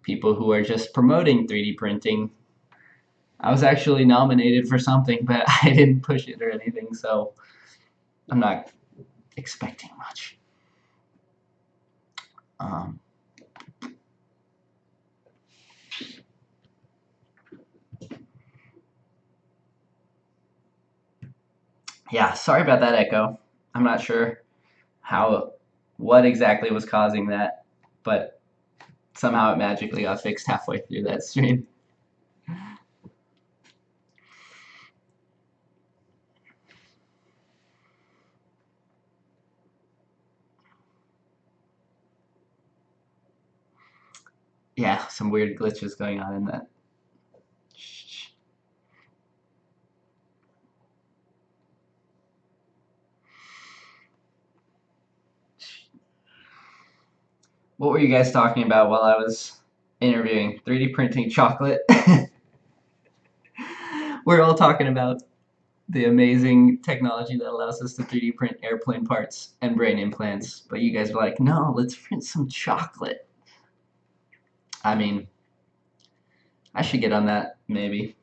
A: people who are just promoting 3D printing. I was actually nominated for something, but I didn't push it or anything, so I'm not expecting much. Yeah, sorry about that echo. I'm not sure what exactly was causing that, but somehow it magically got fixed halfway through that stream. Yeah, some weird glitches going on in that. What were you guys talking about while I was interviewing? 3D printing chocolate? We're all talking about the amazing technology that allows us to 3D print airplane parts and brain implants, but you guys were like, no, let's print some chocolate. I mean, I should get on that, maybe.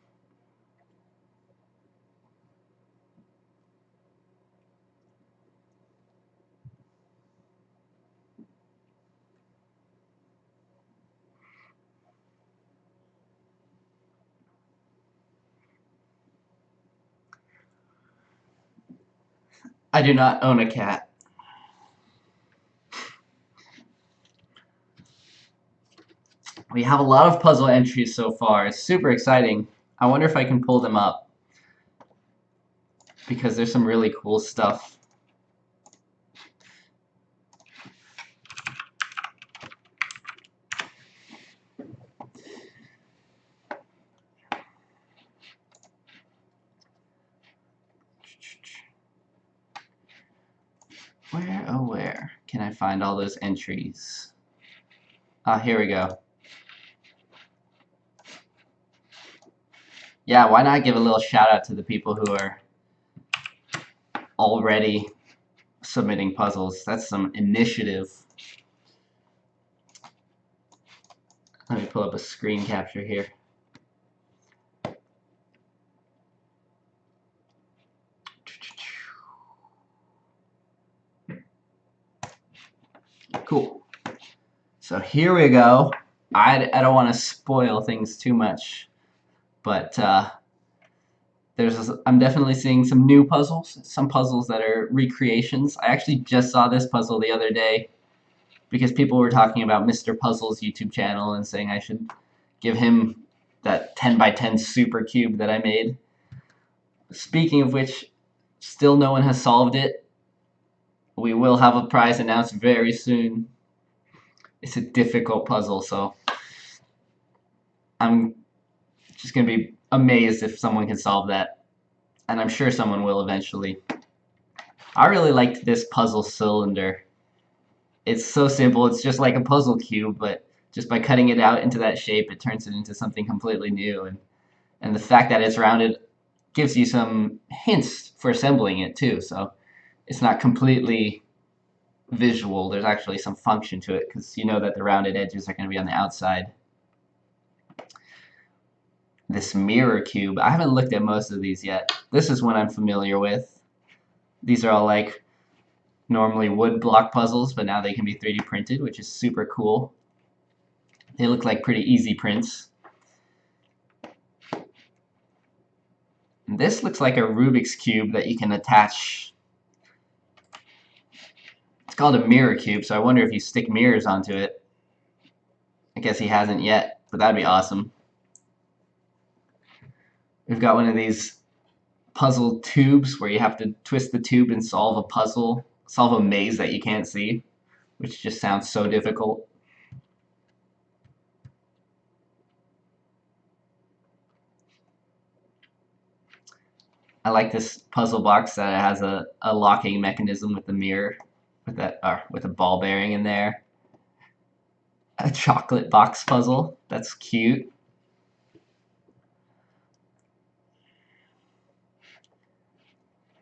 A: I do not own a cat. We have a lot of puzzle entries so far. It's super exciting. I wonder if I can pull them up, because there's some really cool stuff. Where can I find all those entries? Ah, here we go. Yeah, why not give a little shout out to the people who are already submitting puzzles? That's some initiative. Let me pull up a screen capture here. Cool. So here we go. I don't want to spoil things too much, but I'm definitely seeing some new puzzles, some puzzles that are recreations. I actually just saw this puzzle the other day because people were talking about Mr. Puzzle's YouTube channel and saying I should give him that 10 by 10 super cube that I made. Speaking of which, still no one has solved it. We will have a prize announced very soon. It's a difficult puzzle, so I'm just going to be amazed if someone can solve that. And I'm sure someone will eventually. I really liked this puzzle cylinder. It's so simple. It's just like a puzzle cube, but just by cutting it out into that shape, it turns it into something completely new. And the fact that it's rounded gives you some hints for assembling it too. So it's not completely visual. There's actually some function to it because you know that the rounded edges are going to be on the outside. This mirror cube, I haven't looked at most of these yet. This is one I'm familiar with. These are all like normally wood block puzzles, but now they can be 3D printed, which is super cool. They look like pretty easy prints. And this looks like a Rubik's Cube that you can attach. It's called a mirror cube, so I wonder if you stick mirrors onto it. I guess he hasn't yet, but that'd be awesome. We've got one of these puzzle tubes where you have to twist the tube and solve a puzzle, solve a maze that you can't see, which just sounds so difficult. I like this puzzle box that it has a locking mechanism with the mirror, with a ball bearing in there. A chocolate box puzzle, that's cute.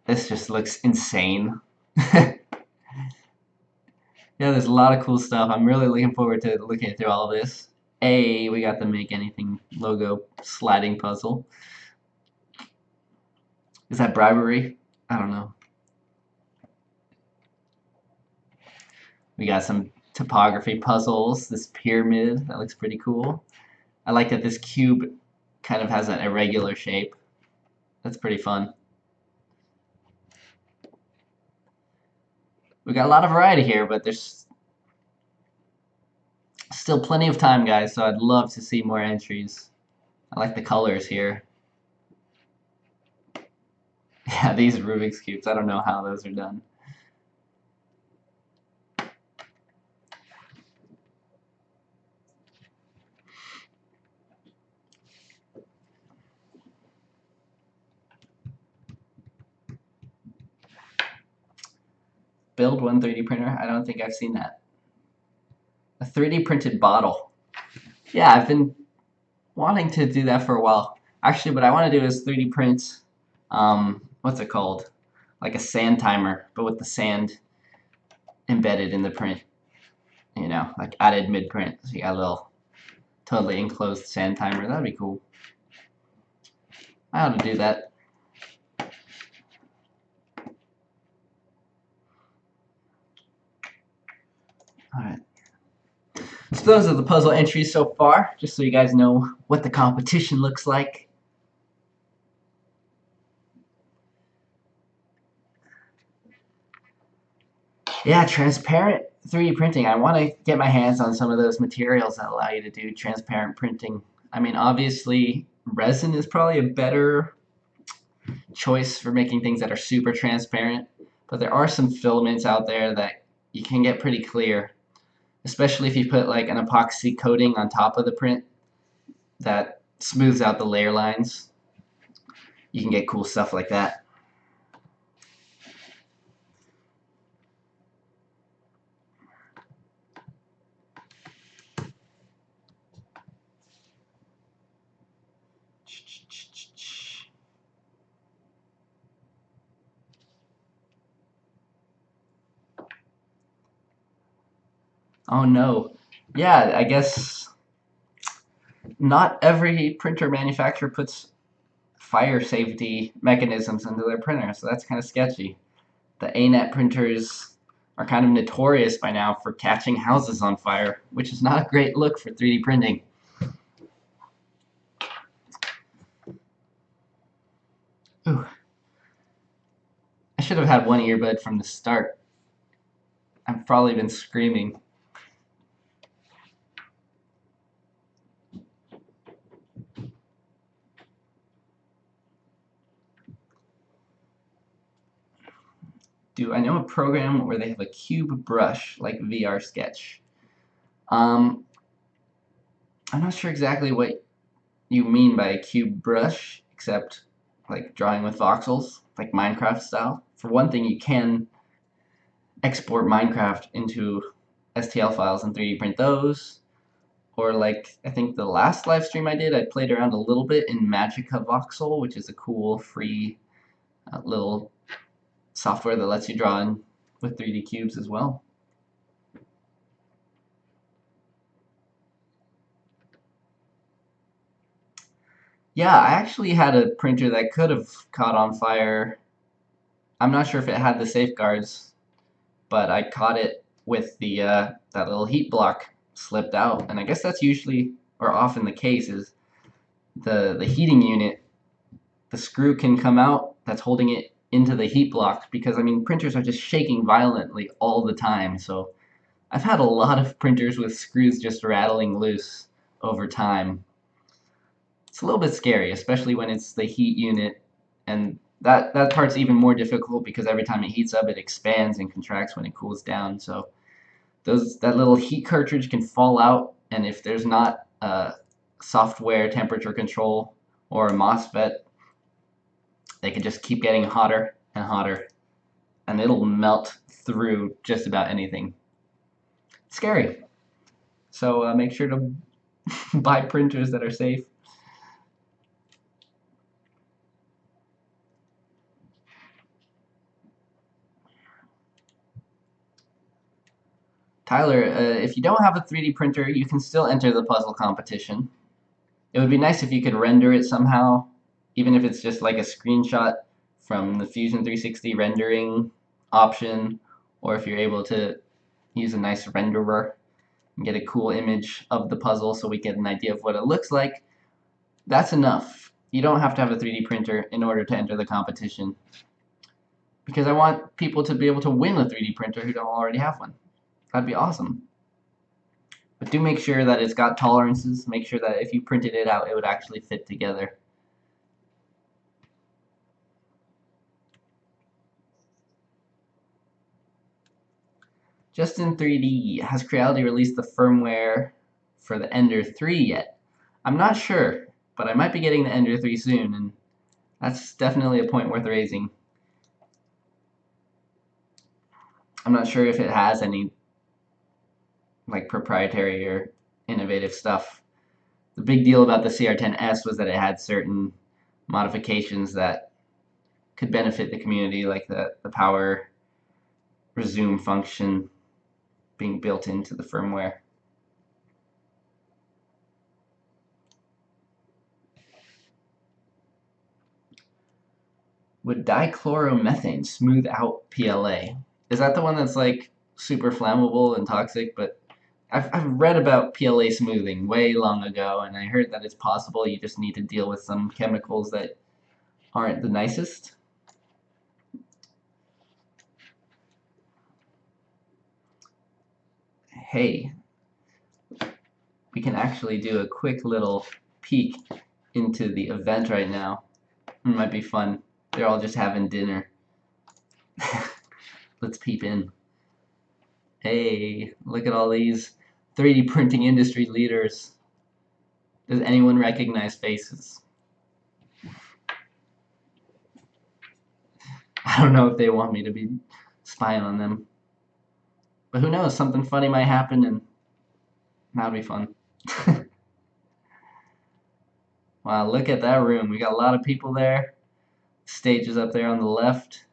A: This just looks insane. Yeah, there's a lot of cool stuff. I'm really looking forward to looking through all of this. We got the Make Anything logo sliding puzzle. Is that bribery? I don't know. We got some topography puzzles. This pyramid, that looks pretty cool. I like that this cube kind of has an irregular shape. That's pretty fun. We got a lot of variety here, but there's still plenty of time, guys, so I'd love to see more entries. I like the colors here. Yeah, these Rubik's Cubes, I don't know how those are done. Build one 3D printer? I don't think I've seen that. A 3D printed bottle. Yeah, I've been wanting to do that for a while. Actually, what I want to do is 3D print, what's it called? Like a sand timer, but with the sand embedded in the print. You know, like added mid-print. So you got a little totally enclosed sand timer. That'd be cool. I ought to do that. Alright. So those are the puzzle entries so far, just so you guys know what the competition looks like. Yeah, transparent 3D printing. I want to get my hands on some of those materials that allow you to do transparent printing. I mean, obviously, resin is probably a better choice for making things that are super transparent, but there are some filaments out there that you can get pretty clear, especially if you put like an epoxy coating on top of the print that smooths out the layer lines. You can get cool stuff like that. Oh no. Yeah, I guess not every printer manufacturer puts fire safety mechanisms into their printers, so that's kind of sketchy. The ANET printers are kind of notorious by now for catching houses on fire, which is not a great look for 3D printing. Ooh, I should have had one earbud from the start. I've probably been screaming. I know a program where they have a cube brush like VR Sketch? Um, I'm not sure exactly what you mean by a cube brush, except like drawing with voxels, like Minecraft style. For one thing, you can export Minecraft into STL files and 3D print those. Or like, I think the last live stream I did, I played around a little bit in Magica Voxel, which is a cool free little software that lets you draw in with 3D cubes as well. Yeah, I actually had a printer that could have caught on fire. I'm not sure if it had the safeguards, but I caught it with the that little heat block slipped out, and I guess that's usually or often the case is the heating unit, the screw can come out that's holding it into the heat block because I mean printers are just shaking violently all the time. So I've had a lot of printers with screws just rattling loose over time. It's a little bit scary, especially when it's the heat unit, and that part's even more difficult because every time it heats up, it expands and contracts when it cools down. So that little heat cartridge can fall out, and if there's not a software temperature control or a MOSFET, they can just keep getting hotter and hotter, and it'll melt through just about anything. It's scary. So make sure to buy printers that are safe. Tyler, if you don't have a 3D printer, you can still enter the puzzle competition. It would be nice if you could render it somehow, even if it's just like a screenshot from the Fusion 360 rendering option, or if you're able to use a nice renderer and get a cool image of the puzzle so we get an idea of what it looks like. That's enough. You don't have to have a 3D printer in order to enter the competition, because I want people to be able to win a 3D printer who don't already have one. That'd be awesome. But do make sure that it's got tolerances. Make sure that if you printed it out, it would actually fit together. Just in 3D, has Creality released the firmware for the Ender 3 yet? I'm not sure, but I might be getting the Ender 3 soon, and that's definitely a point worth raising. I'm not sure if it has any like proprietary or innovative stuff. The big deal about the CR10S was that it had certain modifications that could benefit the community, like the power resume function being built into the firmware. Would dichloromethane smooth out PLA? Is that the one that's like super flammable and toxic? But I've read about PLA smoothing way long ago, and I heard that it's possible. You just need to deal with some chemicals that aren't the nicest. Hey, we can actually do a quick little peek into the event right now. It might be fun. They're all just having dinner. Let's peep in. Hey, look at all these 3D printing industry leaders. Does anyone recognize faces? I don't know if they want me to be spying on them. But who knows, something funny might happen and that'll be fun. Wow, look at that room. We got a lot of people there. Stage is up there on the left.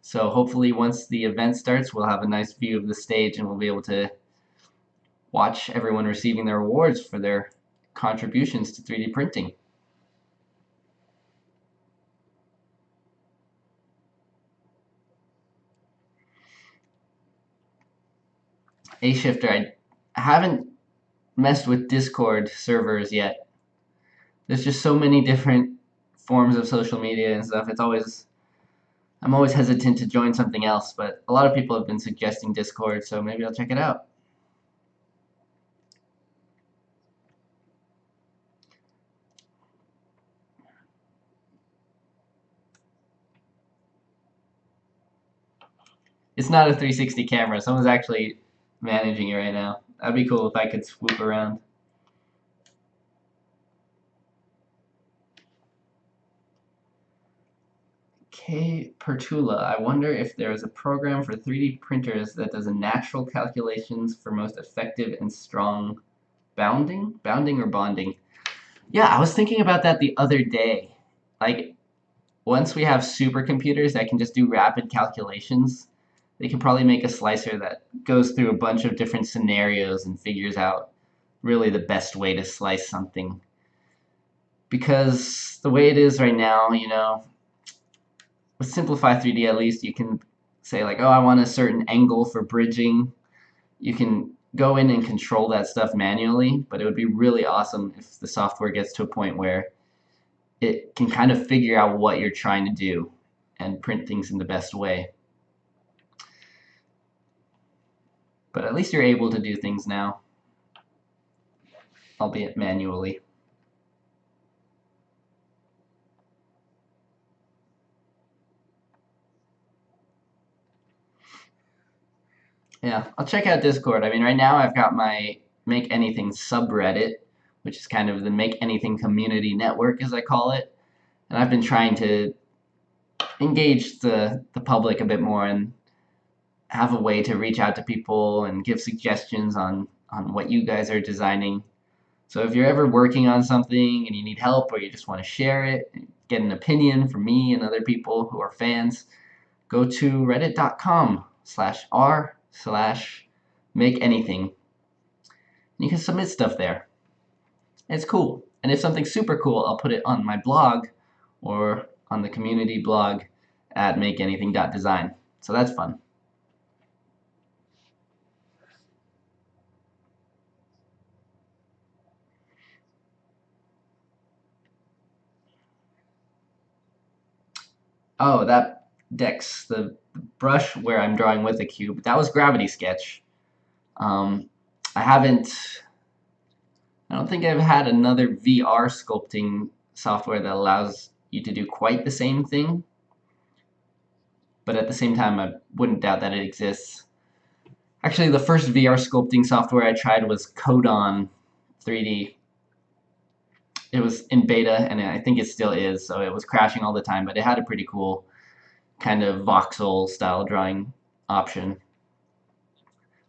A: So hopefully once the event starts, we'll have a nice view of the stage and we'll be able to watch everyone receiving their awards for their contributions to 3D printing. A-Shifter, I haven't messed with Discord servers yet. There's just so many different forms of social media and stuff. I'm always hesitant to join something else, but a lot of people have been suggesting Discord, so maybe I'll check it out. It's not a 360 camera. Someone's actually managing it right now. That'd be cool if I could swoop around. K. Pertula, I wonder if there is a program for 3D printers that does natural calculations for most effective and strong bounding or bonding. Yeah, I was thinking about that the other day. Like, once we have supercomputers that can just do rapid calculations, they can probably make a slicer that goes through a bunch of different scenarios and figures out really the best way to slice something. Because the way it is right now, you know, with Simplify 3D at least, you can say like, oh, I want a certain angle for bridging. You can go in and control that stuff manually, but it would be really awesome if the software gets to a point where it can kind of figure out what you're trying to do and print things in the best way. But at least you're able to do things now, albeit manually. Yeah, I'll check out Discord. I mean, right now I've got my Make Anything subreddit, which is kind of the Make Anything community network, as I call it. And I've been trying to engage the public a bit more and have a way to reach out to people and give suggestions on what you guys are designing. So if you're ever working on something and you need help or you just want to share it, and get an opinion from me and other people who are fans, go to reddit.com/r/makeanything. You can submit stuff there. It's cool. And if something's super cool, I'll put it on my blog or on the community blog at makeanything.design. So that's fun. Oh, that Dex, the brush where I'm drawing with a cube, that was Gravity Sketch. I don't think I've had another VR sculpting software that allows you to do quite the same thing. But at the same time, I wouldn't doubt that it exists. Actually, the first VR sculpting software I tried was Codon 3D. It was in beta, and I think it still is, so it was crashing all the time, but it had a pretty cool kind of voxel style drawing option.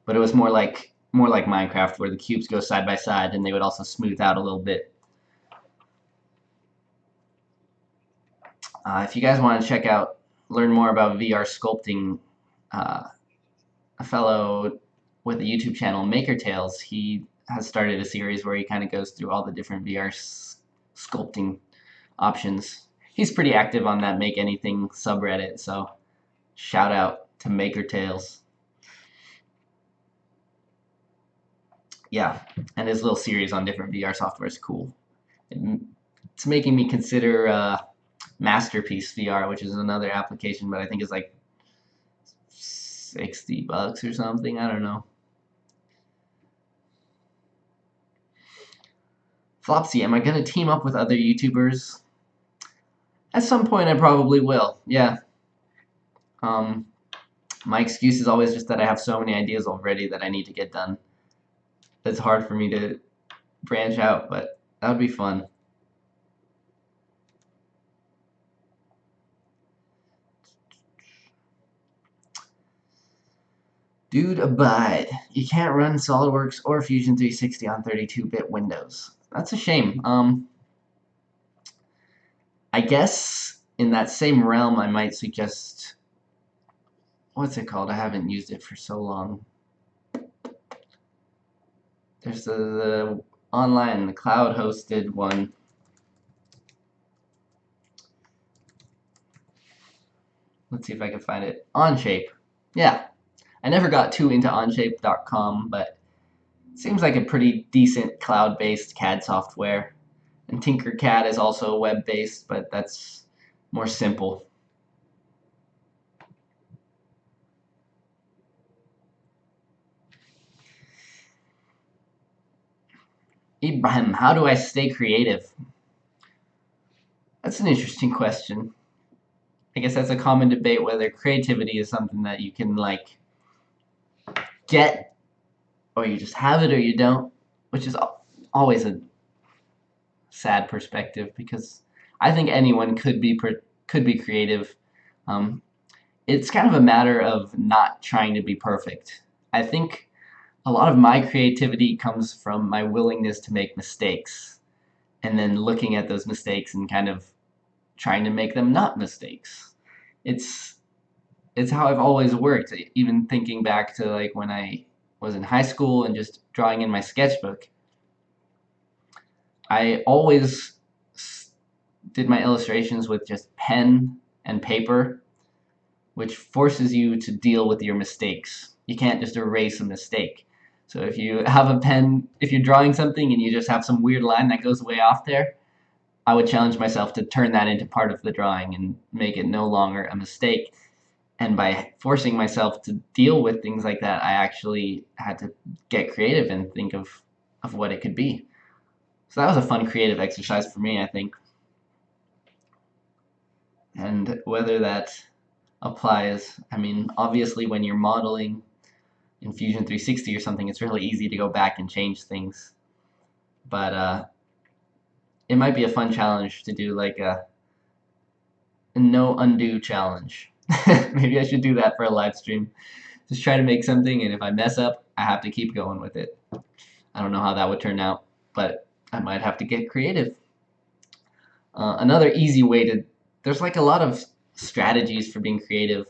A: But it was more like Minecraft, where the cubes go side by side and they would also smooth out a little bit. If you guys want to learn more about VR sculpting, a fellow with a YouTube channel, Maker Tales, he has started a series where he kind of goes through all the different VR sculpting options. He's pretty active on that Make Anything subreddit, so shout out to Maker Tales. Yeah, and his little series on different VR software is cool. It's making me consider Masterpiece VR, which is another application, but I think it's like $60 or something. I don't know. Flopsy, am I going to team up with other YouTubers? At some point, I probably will. Yeah. My excuse is always just that I have so many ideas already that I need to get done. It's hard for me to branch out, but that would be fun. Dude, abide. You can't run SolidWorks or Fusion 360 on 32-bit Windows. That's a shame. I guess in that same realm, I might suggest, what's it called? I haven't used it for so long. There's the online, the cloud hosted one. Let's see if I can find it. Onshape. Yeah. I never got too into onshape.com, but it seems like a pretty decent cloud-based CAD software. And Tinkercad is also web-based, but that's more simple. Ibrahim, how do I stay creative? That's an interesting question. I guess that's a common debate whether creativity is something that you can like get, or you just have it or you don't, which is always a sad perspective because I think anyone could be creative. Um, it's kind of a matter of not trying to be perfect. I think a lot of my creativity comes from my willingness to make mistakes and then looking at those mistakes and kind of trying to make them not mistakes. It's it's how I've always worked. Even thinking back to like when I was in high school and just drawing in my sketchbook, I always did my illustrations with just pen and paper, which forces you to deal with your mistakes. You can't just erase a mistake. So if you have a pen, if you're drawing something and you just have some weird line that goes way off there, I would challenge myself to turn that into part of the drawing and make it no longer a mistake. And by forcing myself to deal with things like that, I actually had to get creative and think of what it could be. So that was a fun creative exercise for me, I think. And whether that applies, I mean, obviously when you're modeling in Fusion 360 or something, it's really easy to go back and change things. But it might be a fun challenge to do like a no undo challenge. Maybe I should do that for a live stream. Just try to make something, and if I mess up, I have to keep going with it. I don't know how that would turn out, but I might have to get creative. Another easy way to, there's like a lot of strategies for being creative.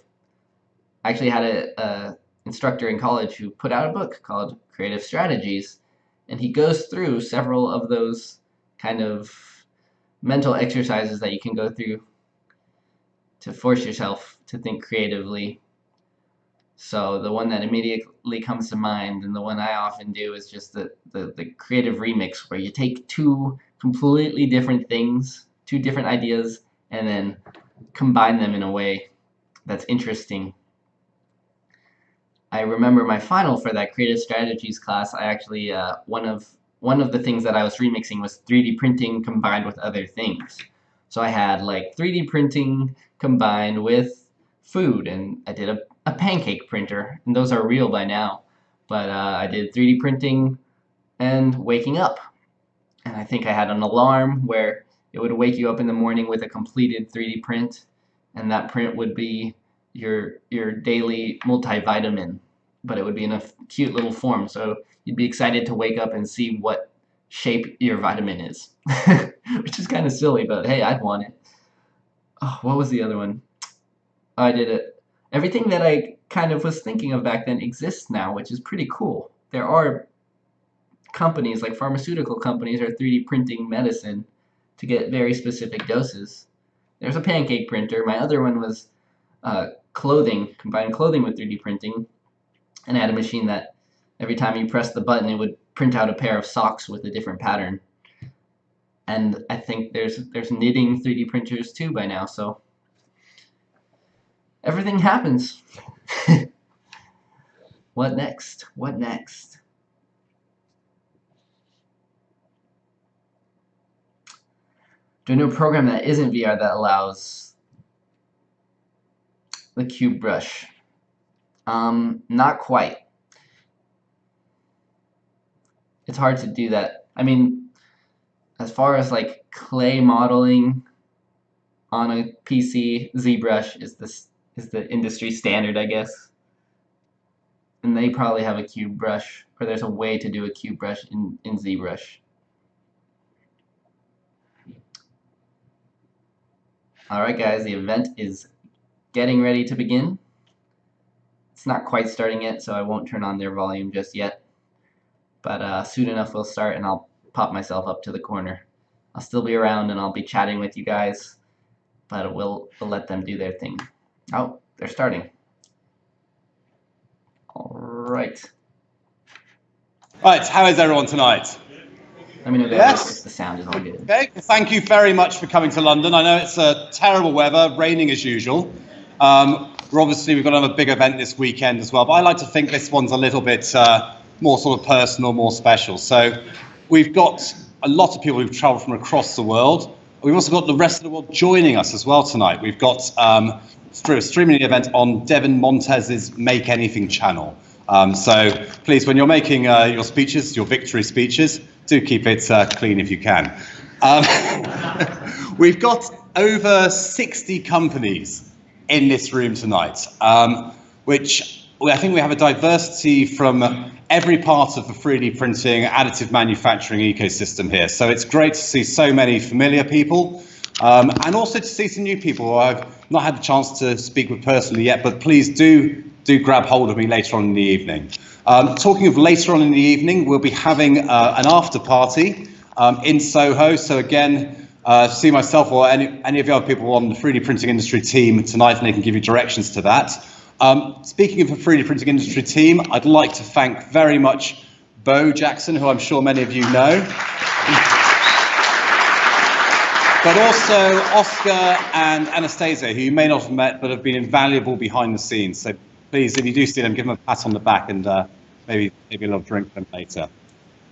A: I actually had a instructor in college who put out a book called Creative Strategies, and he goes through several of those kind of mental exercises that you can go through to force yourself to think creatively. So the one that immediately comes to mind, and the one I often do, is just the creative remix, where you take two completely different things, two different ideas, and then combine them in a way that's interesting. I remember my final for that creative strategies class. I actually one of the things that I was remixing was 3D printing combined with other things. So I had like 3D printing combined with food, and I did a pancake printer, and those are real by now. But I did 3D printing and waking up, and I think I had an alarm where it would wake you up in the morning with a completed 3D print, and that print would be your daily multivitamin, but it would be in a cute little form, so you'd be excited to wake up and see what shape your vitamin is, which is kind of silly, but hey, I'd want it. Oh, what was the other one? Oh, I did it. Everything that I kind of was thinking of back then exists now, which is pretty cool. There are companies, like pharmaceutical companies, are 3D printing medicine to get very specific doses. There's a pancake printer. My other one was clothing, combined clothing with 3D printing, and I had a machine that every time you press the button, it would print out a pair of socks with a different pattern. And I think there's knitting 3D printers too by now, so everything happens. What next? What next? Do a new program that isn't VR that allows the cube brush. Not quite. It's hard to do that. I mean, as far as like clay modeling on a PC, ZBrush is the industry standard, I guess. And they probably have a cube brush, or there's a way to do a cube brush in ZBrush. Alright guys, the event is getting ready to begin. It's not quite starting yet, so I won't turn on their volume just yet. but soon enough we'll start, and I'll pop myself up to the corner. I'll still be around, and I'll be chatting with you guys, but we'll let them do their thing. Oh, they're starting. All right.
E: Right, how is everyone tonight?
A: Let me know, guys,
E: Yes.
A: if the sound is all good.
E: Okay, thank you very much for coming to London. I know it's terrible weather, raining as usual. We've got another big event this weekend as well, but I like to think this one's a little bit more sort of personal, more special. So we've got a lot of people who've travelled from across the world. We've also got the rest of the world joining us as well tonight. We've got through a streaming event on Devin Montez's Make Anything channel. So please, when you're making your speeches, your victory speeches, do keep it clean if you can. We've got over 60 companies in this room tonight, which I think we have a diversity from every part of the 3D printing, additive manufacturing ecosystem here. So it's great to see so many familiar people, and also to see some new people who I've not had the chance to speak with personally yet, but please do grab hold of me later on in the evening. Talking of later on in the evening, we'll be having an after party in Soho. So again, see myself or any of the other people on the 3D printing industry team tonight, and they can give you directions to that. Speaking of the 3D printing industry team, I'd like to thank very much Bo Jackson, who I'm sure many of you know. But also Oscar and Anastasia, who you may not have met, but have been invaluable behind the scenes. So please, if you do see them, give them a pat on the back and maybe a little drink for them later.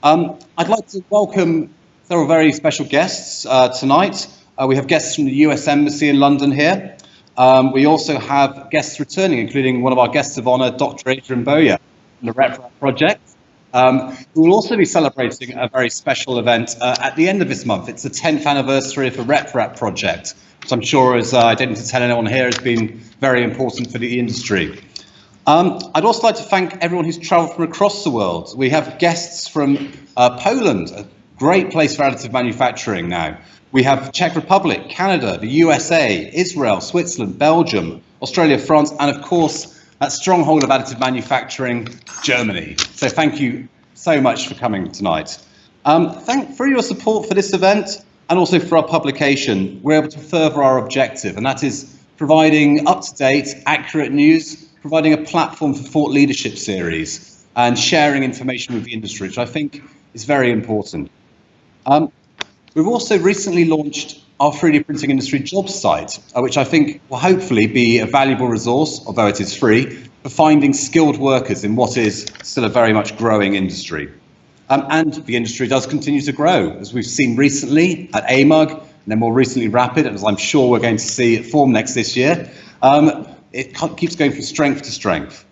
E: I'd like to welcome several very special guests tonight. We have guests from the US Embassy in London here. We also have guests returning, including one of our guests of honour, Dr. Adrian Boyer, from the RepRap project. We will also be celebrating a very special event at the end of this month. It's the 10th anniversary of the RepRap project, which I'm sure, as I don't need to tell anyone here, has been very important for the industry. I'd also like to thank everyone who's travelled from across the world. We have guests from Poland, a great place for additive manufacturing now. We have Czech Republic, Canada, the USA, Israel, Switzerland, Belgium, Australia, France, and of course, that stronghold of additive manufacturing, Germany. So thank you so much for coming tonight. For your support for this event and also for our publication, we're able to further our objective, and that is providing up-to-date, accurate news, providing a platform for thought leadership series, and sharing information with the industry, which I think is very important. We've also recently launched our 3D printing industry jobs site, which I think will hopefully be a valuable resource, although it is free, for finding skilled workers in what is still a very much growing industry. And the industry does continue to grow, as we've seen recently at AMUG, and then more recently Rapid, and as I'm sure we're going to see at Formnext this year. It keeps going from strength to strength.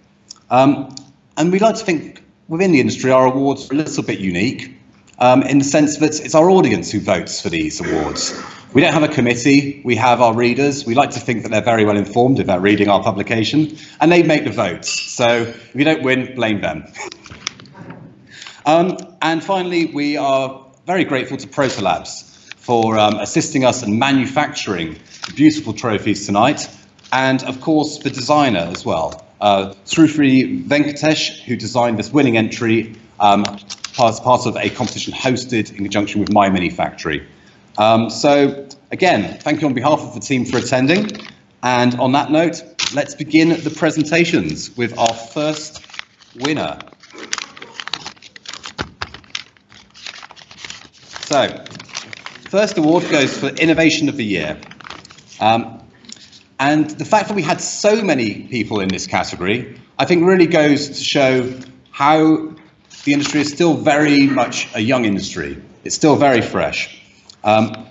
E: And we like to think within the industry our awards are a little bit unique, in the sense that it's our audience who votes for these awards. We don't have a committee, we have our readers. We like to think that they're very well informed about reading our publication, and they make the votes. So if you don't win, blame them. And finally, we are very grateful to Proto Labs for assisting us in manufacturing the beautiful trophies tonight, and of course the designer as well, Srufri Venkatesh, who designed this winning entry as part of a competition hosted in conjunction with My Mini Factory. So again, thank you on behalf of the team for attending. And on that note, let's begin the presentations with our first winner. So, first award goes for Innovation of the Year. And the fact that we had so many people in this category, I think really goes to show how the industry is still very much a young industry. It's still very fresh.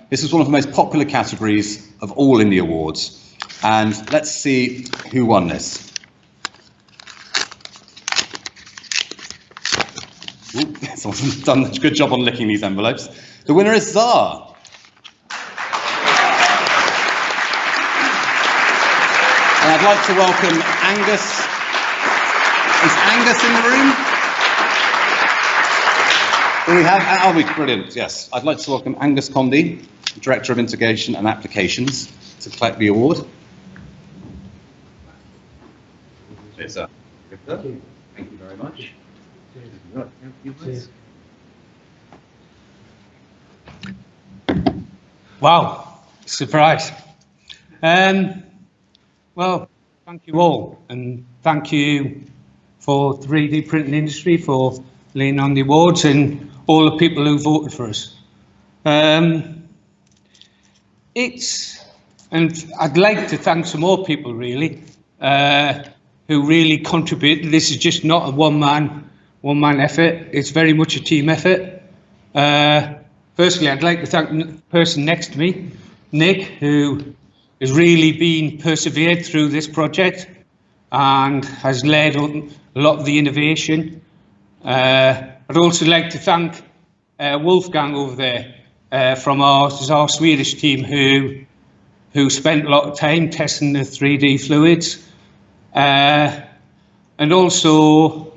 E: This is one of the most popular categories of all in the awards. And let's see who won this. Ooh, someone's done a good job on licking these envelopes. The winner is Zar. And I'd like to welcome Angus. Is Angus in the room? We have, brilliant, yes. I'd like to welcome Angus Condy, Director of Integration and Applications, to collect the award. Thank you very much.
F: Wow, surprise. Well, thank you all, and thank you for 3D printing industry for laying on the awards and all the people who voted for us. And I'd like to thank some more people really, who really contributed. This is just not a one-man effort. It's very much a team effort. Firstly, I'd like to thank the person next to me, Nick, who has really been persevered through this project and has led on a lot of the innovation. I'd also like to thank Wolfgang over there from our Swedish team who spent a lot of time testing the 3D fluids, and also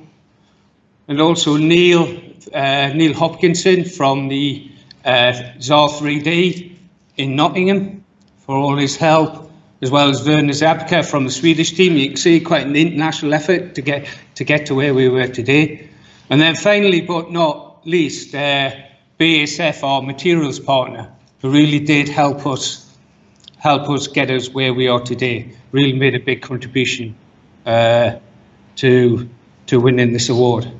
F: Neil Hopkinson from the ZAR 3D in Nottingham for all his help, as well as Werner Zabka from the Swedish team. You can see quite an international effort to get to where we were today. And then finally, but not least, BASF, our materials partner, who really did help us get us where we are today. Really made a big contribution to winning this award.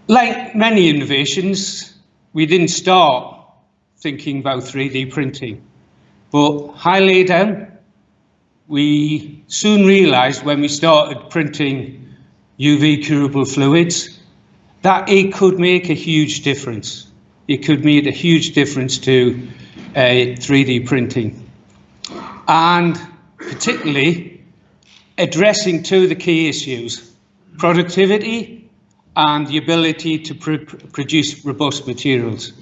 F: Like many innovations, we didn't start thinking about 3D printing, but highly down, we soon realized when we started printing UV curable fluids that it could make a huge difference. It could make a huge difference to 3D printing, and particularly addressing two of the key issues: productivity and the ability to produce robust materials.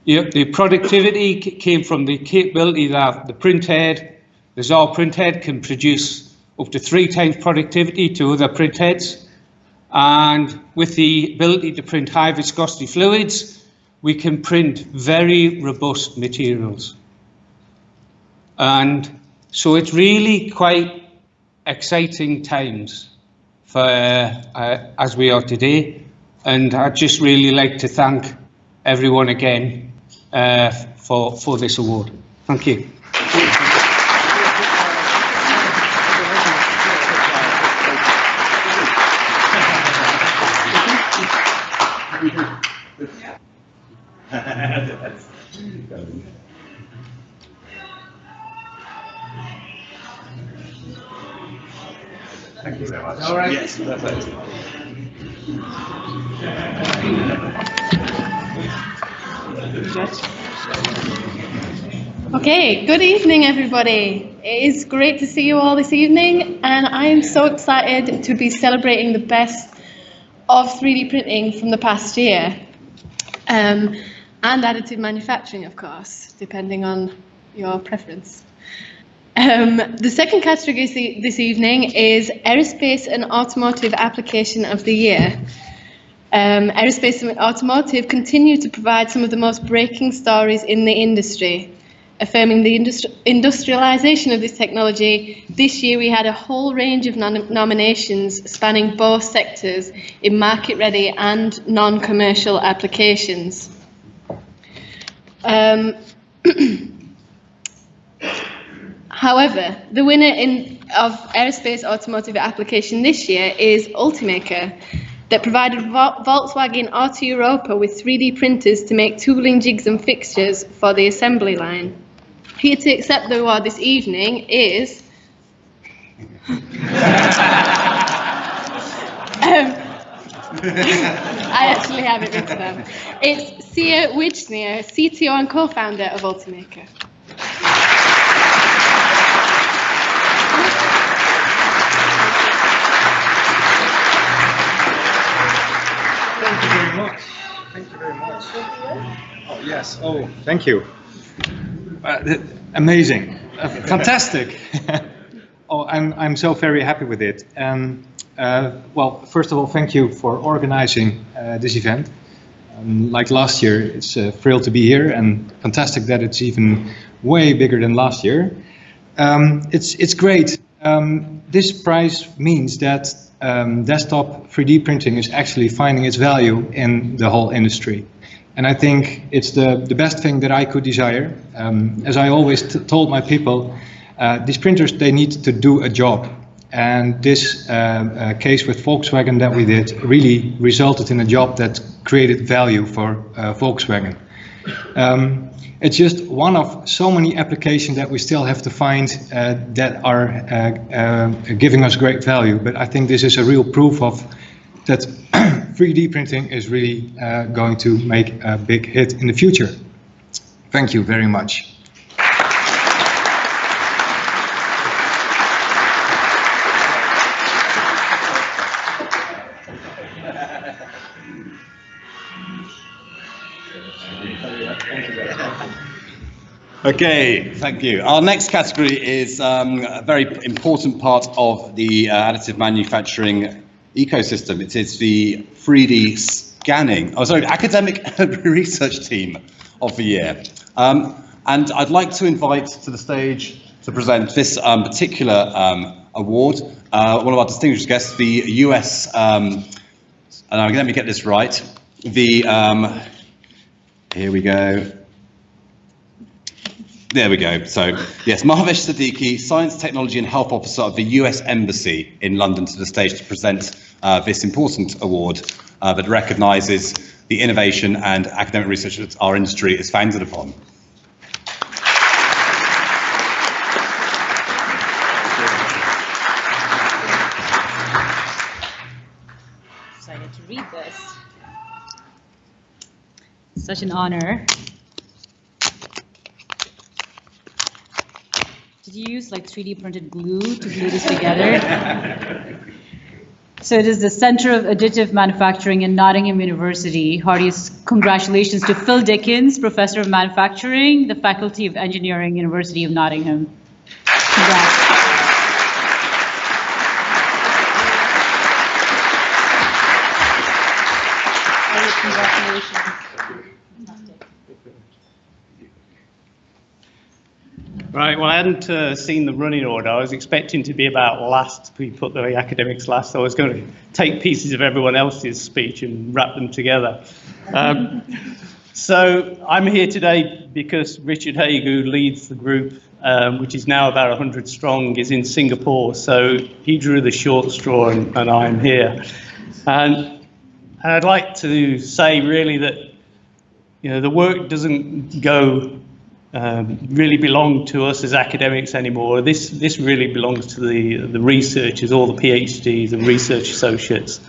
F: The productivity came from the capability that the printhead, the ZAR printhead, can produce up to 3 times productivity to other printheads, and with the ability to print high viscosity fluids, we can print very robust materials. And so it's really quite exciting times for as we are today, and I'd just really like to thank everyone again for this award. Thank you.
D: Thank you so much.
F: All right.
D: Yes, perfect.
G: Okay, good evening everybody. It is great to see you all this evening, and I am so excited to be celebrating the best of 3D printing from the past year, and additive manufacturing, of course, depending on your preference. The second category this evening is Aerospace and Automotive Application of the Year. Aerospace and automotive continue to provide some of the most breaking stories in the industry. Affirming the industrialization of this technology, this year we had a whole range of nominations spanning both sectors in market-ready and non-commercial applications. However, the winner of Aerospace Automotive Application this year is Ultimaker, that provided Volkswagen Auto Europa with 3D printers to make tooling jigs and fixtures for the assembly line. Here to accept the award this evening is I actually have it written down. It's Sia Wijsner, CTO and co-founder of Ultimaker.
C: Thank you very much. Thank you very much. Oh, yes. Oh, thank you. Amazing.
F: Fantastic.
C: Oh, I'm so very happy with it. And well, first of all, thank you for organizing this event. Like last year, it's thrilled to be here, and fantastic that it's even way bigger than last year. It's great. This prize means that desktop 3D printing is actually finding its value in the whole industry. And I think it's the best thing that I could desire. As I always told my people, these printers, they need to do a job. And this case with Volkswagen that we did really resulted in a job that created value for Volkswagen. It's just one of so many applications that we still have to find that are giving us great value. But I think this is a real proof of that 3D printing is really going to make a big hit in the future. Thank you very much.
E: Okay, thank you. Our next category is a very important part of the additive manufacturing ecosystem. It is the 3D scanning, academic research team of the year. And I'd like to invite to the stage to present this particular award, one of our distinguished guests, the US, and let me get this right, the, here we go. There we go. So, yes, Mahvesh Siddiqui, Science, Technology and Health Officer of the US Embassy in London, to the stage to present this important award that recognises the innovation and academic research that our industry is founded upon.
H: Excited to read this. Such an honor. Did you use like 3D printed glue to glue this together? So it is the Center of Additive Manufacturing in Nottingham University. Heartiest congratulations to Phil Dickens, Professor of Manufacturing, the Faculty of Engineering, University of Nottingham. Congrats. Congratulations.
I: Right, well, I hadn't seen the running order. I was expecting to be about last. We put the academics last, so I was going to take pieces of everyone else's speech and wrap them together. So I'm here today because Richard Haig, who leads the group, which is now about 100 strong, is in Singapore. So he drew the short straw and I'm here. And I'd like to say really that, you know, the work doesn't really belong to us as academics anymore. This really belongs to the researchers, all the PhDs and research associates.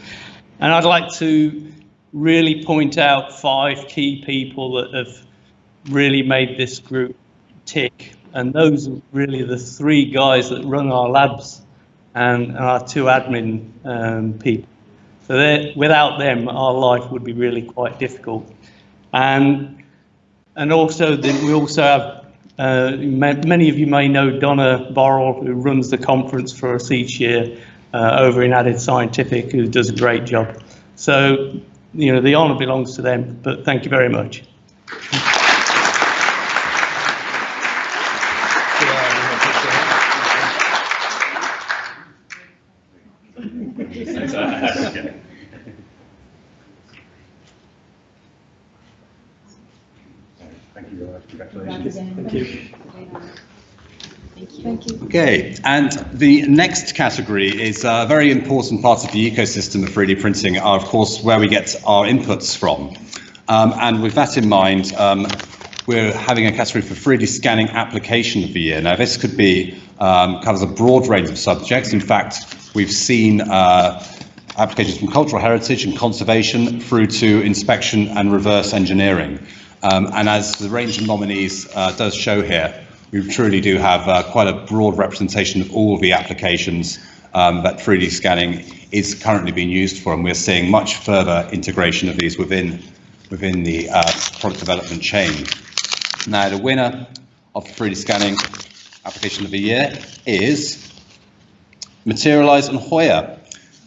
I: And I'd like to really point out 5 key people that have really made this group tick. And those are really the 3 guys that run our labs and our 2 admin people. So without them, our life would be really quite difficult. And also, we also have, many of you may know Donna Borrell, who runs the conference for us each year over in Added Scientific, who does a great job. So, you know, the honour belongs to them, but thank you very much.
E: Thank you. Thank you. Okay, and the next category is a very important part of the ecosystem of 3D printing, are of course where we get our inputs from. And with that in mind, we're having a category for 3D scanning application of the year. Now this could be, covers a broad range of subjects. In fact, we've seen applications from cultural heritage and conservation through to inspection and reverse engineering. And as the range of nominees does show here, we truly do have quite a broad representation of all of the applications that 3D scanning is currently being used for, and we're seeing much further integration of these within the product development chain. Now, the winner of the 3D scanning application of the year is Materialise and Hoya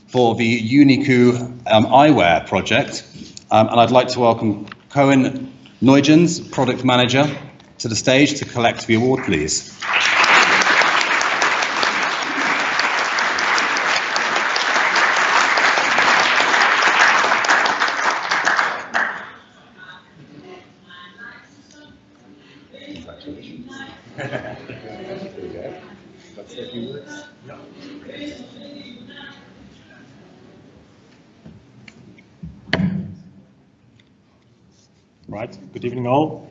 E: for the Uniku eyewear project, and I'd like to welcome Cohen Nuygens, Product Manager, to the stage to collect the award, please.
J: Right, good evening all.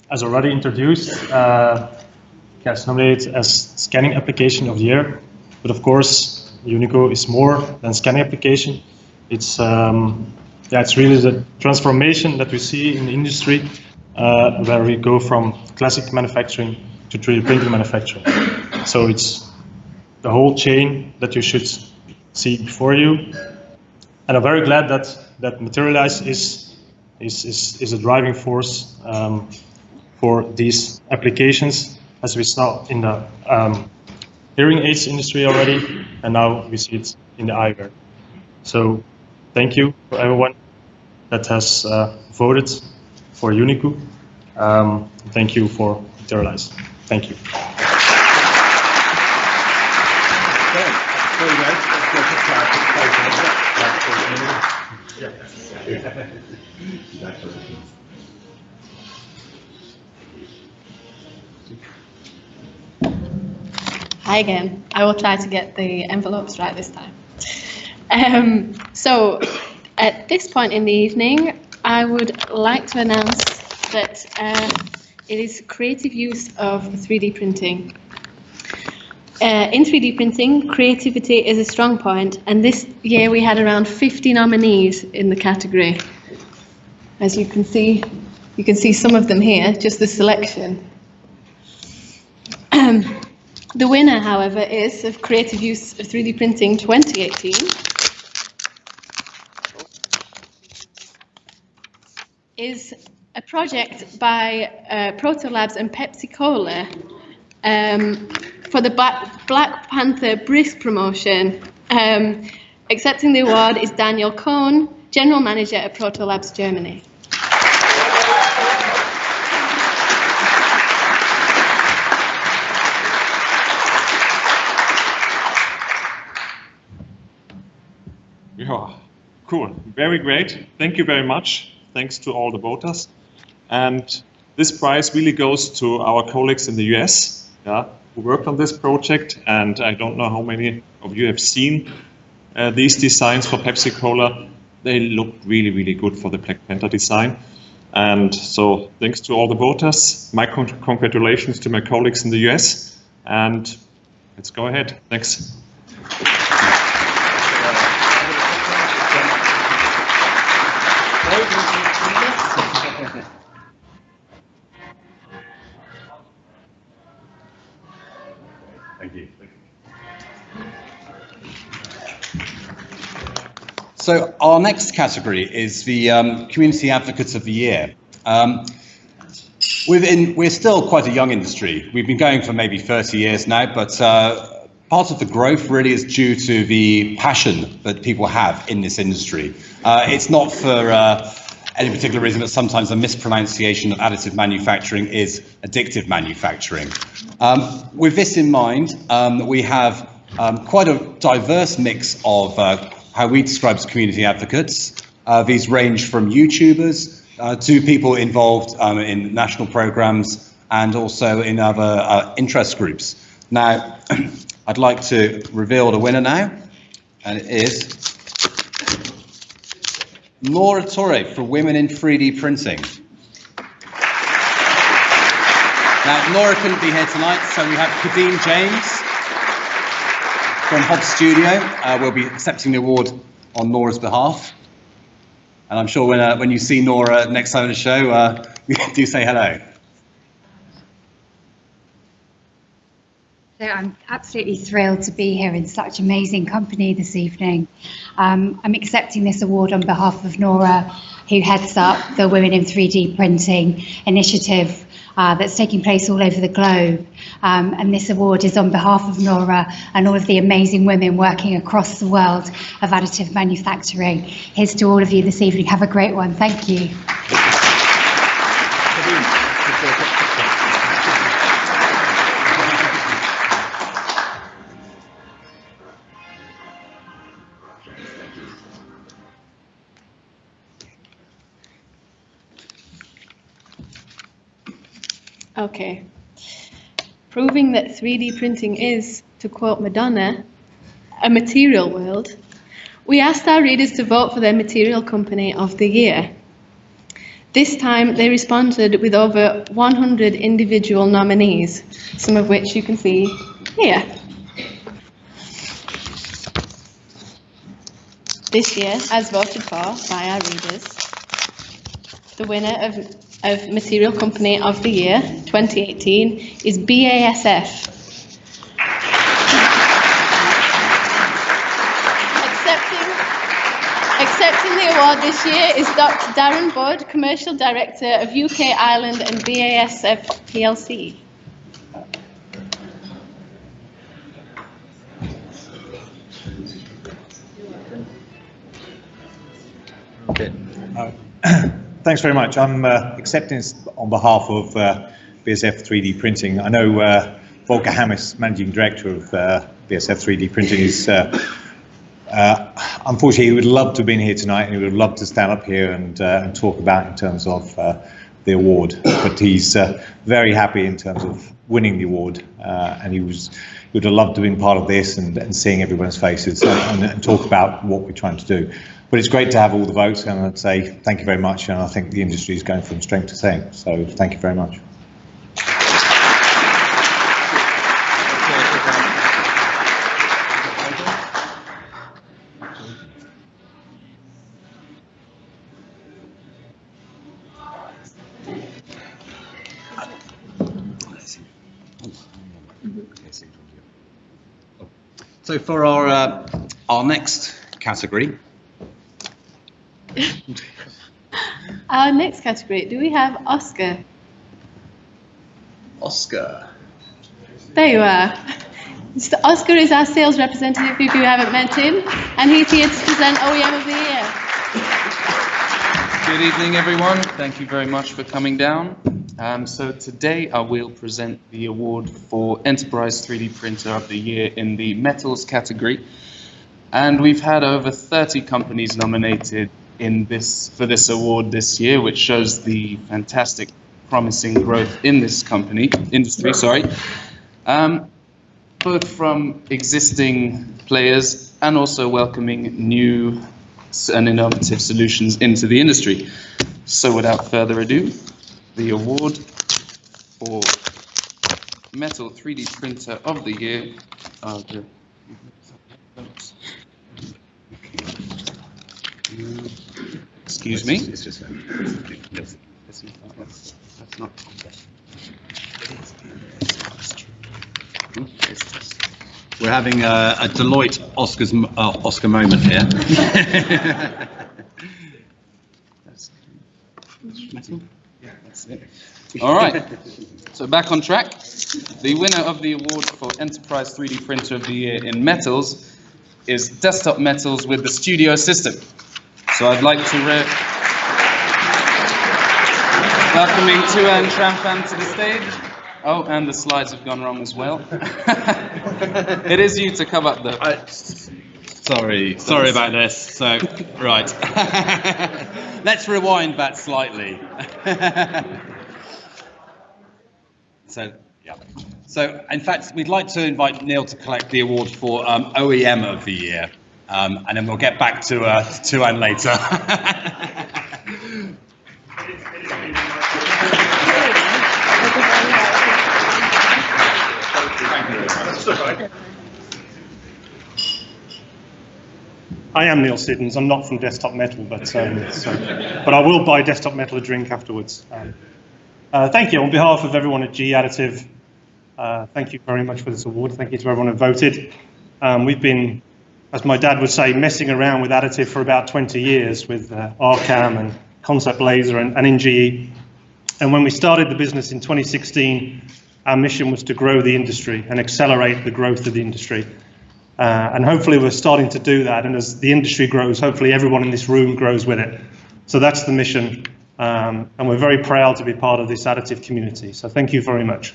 J: As already introduced, CAS nominated as scanning application of the year, but of course Unico is more than scanning application. It's it's really the transformation that we see in the industry, where we go from classic manufacturing to 3D printing manufacturing. So it's the whole chain that you should see before you, and I'm very glad that Materialize is a driving force for these applications, as we saw in the hearing aids industry already, and now we see it in the eyewear. So thank you for everyone that has voted for Unico. Thank you for Materialize. Thank you.
G: Hi again. I will try to get the envelopes right this time. So at this point in the evening, I would like to announce that it is creative use of 3D printing. In 3D printing, creativity is a strong point, and this year we had around 50 nominees in the category. As you can see some of them here, just the selection. The winner, however, is of Creative Use of 3D Printing 2018. Is a project by Proto Labs and Pepsi Cola for the Black Panther Brisk promotion. Accepting the award is Daniel Cohn, General Manager at Proto Labs Germany.
D: Yeah, cool. Very great. Thank you very much. Thanks to all the voters. And this prize really goes to our colleagues in the US, who worked on this project. And I don't know how many of you have seen these designs for Pepsi Cola. They look really, really good for the Black Panther design. And so thanks to all the voters. My congratulations to my colleagues in the US. And let's go ahead. Thanks.
E: Thank you. So our next category is the Community Advocates of the Year. We're still quite a young industry. We've been going for maybe 30 years now, but part of the growth really is due to the passion that people have in this industry. It's not for any particular reason, but sometimes a mispronunciation of additive manufacturing is addictive manufacturing. With this in mind, we have quite a diverse mix of how we describe as community advocates. These range from YouTubers to people involved in national programs and also in other interest groups. Now, I'd like to reveal the winner now, and it is Laura Torre for Women in 3D Printing. Now, Laura couldn't be here tonight, so we have Kadeen James from Hobbs Studio. We'll be accepting the award on Laura's behalf. And I'm sure when you see Nora next time on the show, do say hello.
K: So I'm absolutely thrilled to be here in such amazing company this evening. I'm accepting this award on behalf of Nora, who heads up the Women in 3D Printing initiative that's taking place all over the globe. And this award is on behalf of Nora and all of the amazing women working across the world of additive manufacturing. Here's to all of you this evening. Have a great one. Thank you.
G: Okay. Proving that 3D printing is, to quote Madonna, a material world, we asked our readers to vote for their material company of the year. This time they responded with over 100 individual nominees, some of which you can see here. This year, as voted for by our readers, the winner of Material Company of the Year 2018 is BASF. Accepting the award this year is Dr. Darren Budd, Commercial Director of UK Ireland and BASF plc.
C: Okay.
L: Thanks very much. I'm accepting this on behalf of BASF 3D Printing. I know Volker Hammes, Managing Director of BASF 3D Printing, is unfortunately, he would love to have been here tonight, and he would love to stand up here and talk about in terms of the award. But he's very happy in terms of winning the award, and he would have loved to have been part of this and seeing everyone's faces and talk about what we're trying to do. But it's great to have all the votes, and I'd say thank you very much. And I think the industry is going from strength to strength. So thank you very much.
E: So for our next category.
G: Our next category, do we have Oscar?
E: Oscar.
G: There you are. Mr. Oscar is our sales representative if you haven't met him, and he's here to present OEM of the Year.
M: Good evening, everyone. Thank you very much for coming down. So today I will present the award for Enterprise 3D Printer of the Year in the Metals category. And we've had over 30 companies nominated for this award this year, which shows the fantastic, promising growth in this industry, both from existing players and also welcoming new and innovative solutions into the industry. So without further ado, the award for Metal 3D Printer of the Year. Excuse me. That's not.
E: We're having a Deloitte Oscar moment here.
M: That's it. All right. So back on track. The winner of the award for Enterprise 3D Printer of the Year in Metals is Desktop Metals with the Studio System. So I'd like to welcoming Tuan Tramfan to the stage. Oh, and the slides have gone wrong as well. It is you to come up though.
E: Sorry about this. So, right. Let's rewind that slightly. So, in fact, we'd like to invite Neil to collect the award for OEM of the Year, and then we'll get back to Tuan later.
J: I am Neil Siddons. I'm not from Desktop Metal, but I will buy Desktop Metal a drink afterwards. Thank you on behalf of everyone at G Additive. Thank you very much for this award. Thank you to everyone who voted. We've been, as my dad would say, messing around with additive for about 20 years with RCAM and Concept Laser and NGE. And when we started the business in 2016, our mission was to grow the industry and accelerate the growth of the industry. And hopefully we're starting to do that. And as the industry grows, hopefully everyone in this room grows with it. So that's the mission. And we're very proud to be part of this additive community. So thank you very much.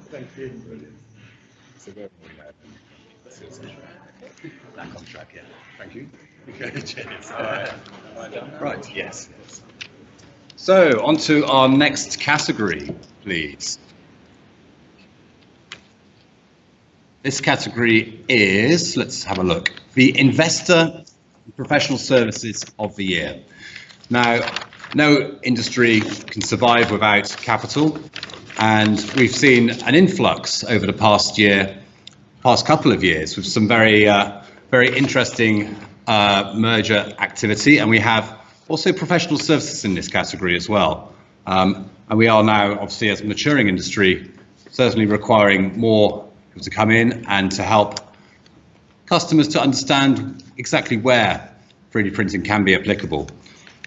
L: Thank you.
E: Back on track, yeah.
L: Thank you. Cheers.
E: Right, yes. So, on to our next category, please. This category is, let's have a look, the Investor Professional Services of the Year. Now, no industry can survive without capital, and we've seen an influx over the past couple of years with some very interesting merger activity, and we have also professional services in this category as well. And we are now, obviously, as a maturing industry, certainly requiring more people to come in and to help customers to understand exactly where 3D printing can be applicable.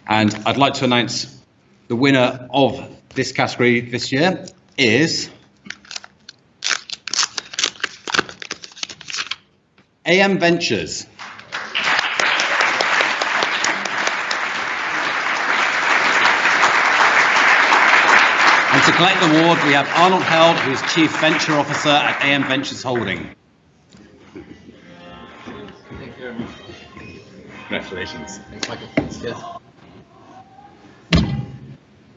E: And I'd like to announce the winner of this category this year is AM Ventures. And to collect the award, we have Arnold Held, who is Chief Venture Officer at AM Ventures Holding. Congratulations. Thanks, Michael. Cheers.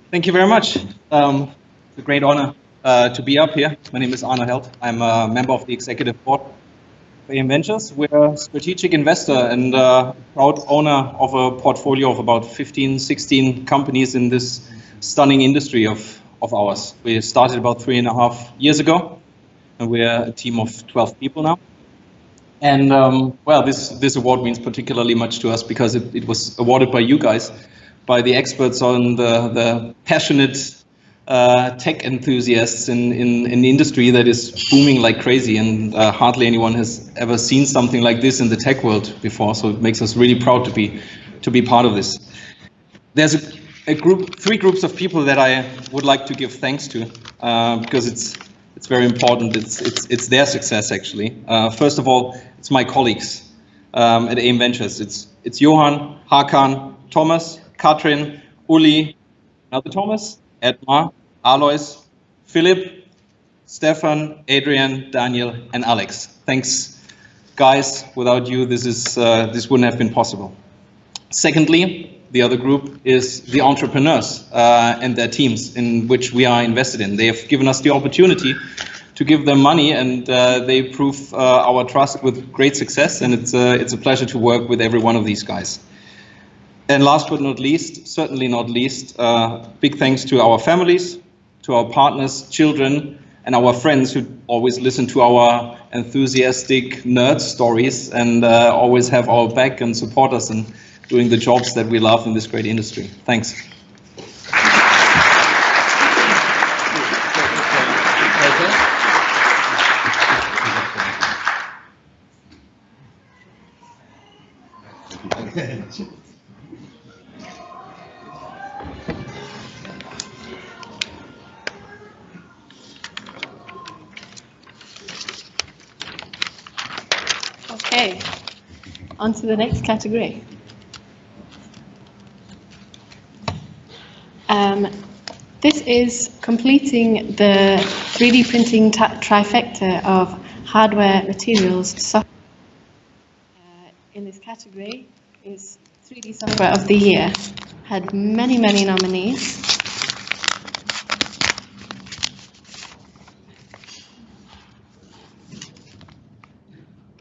N: Thank you very much. It's a great honor to be up here. My name is Arnold Held. I'm a member of the executive board of AM Ventures. We're a strategic investor and proud owner of a portfolio of about 15, 16 companies in this stunning industry of ours. We started about 3.5 years ago, and we're a team of 12 people now. And well, this award means particularly much to us because it was awarded by you guys, by the experts on the passionate tech enthusiasts in the industry that is booming like crazy, and hardly anyone has ever seen something like this in the tech world before. So it makes us really proud to be part of this. There's three groups of people that I would like to give thanks to because it's very important. It's their success actually. First of all, it's my colleagues at AM Ventures. It's Johan, Hakan, Thomas, Katrin, Uli, another Thomas, Edmar, Alois, Philip, Stefan, Adrian, Daniel, and Alex. Thanks, guys. Without you, this wouldn't have been possible. Secondly, the other group is the entrepreneurs and their teams in which we are invested in. They have given us the opportunity to give them money, and they prove our trust with great success. And it's a pleasure to work with every one of these guys. And last but not least, certainly not least, big thanks to our families, to our partners, children, and our friends who always listen to our enthusiastic nerd stories and always have our back and support us in doing the jobs that we love in this great industry. Thanks.
G: Okay, on to the next category. This is completing the 3D printing trifecta of hardware, materials, software. In this category is 3D Software of the Year. Had many, many nominees.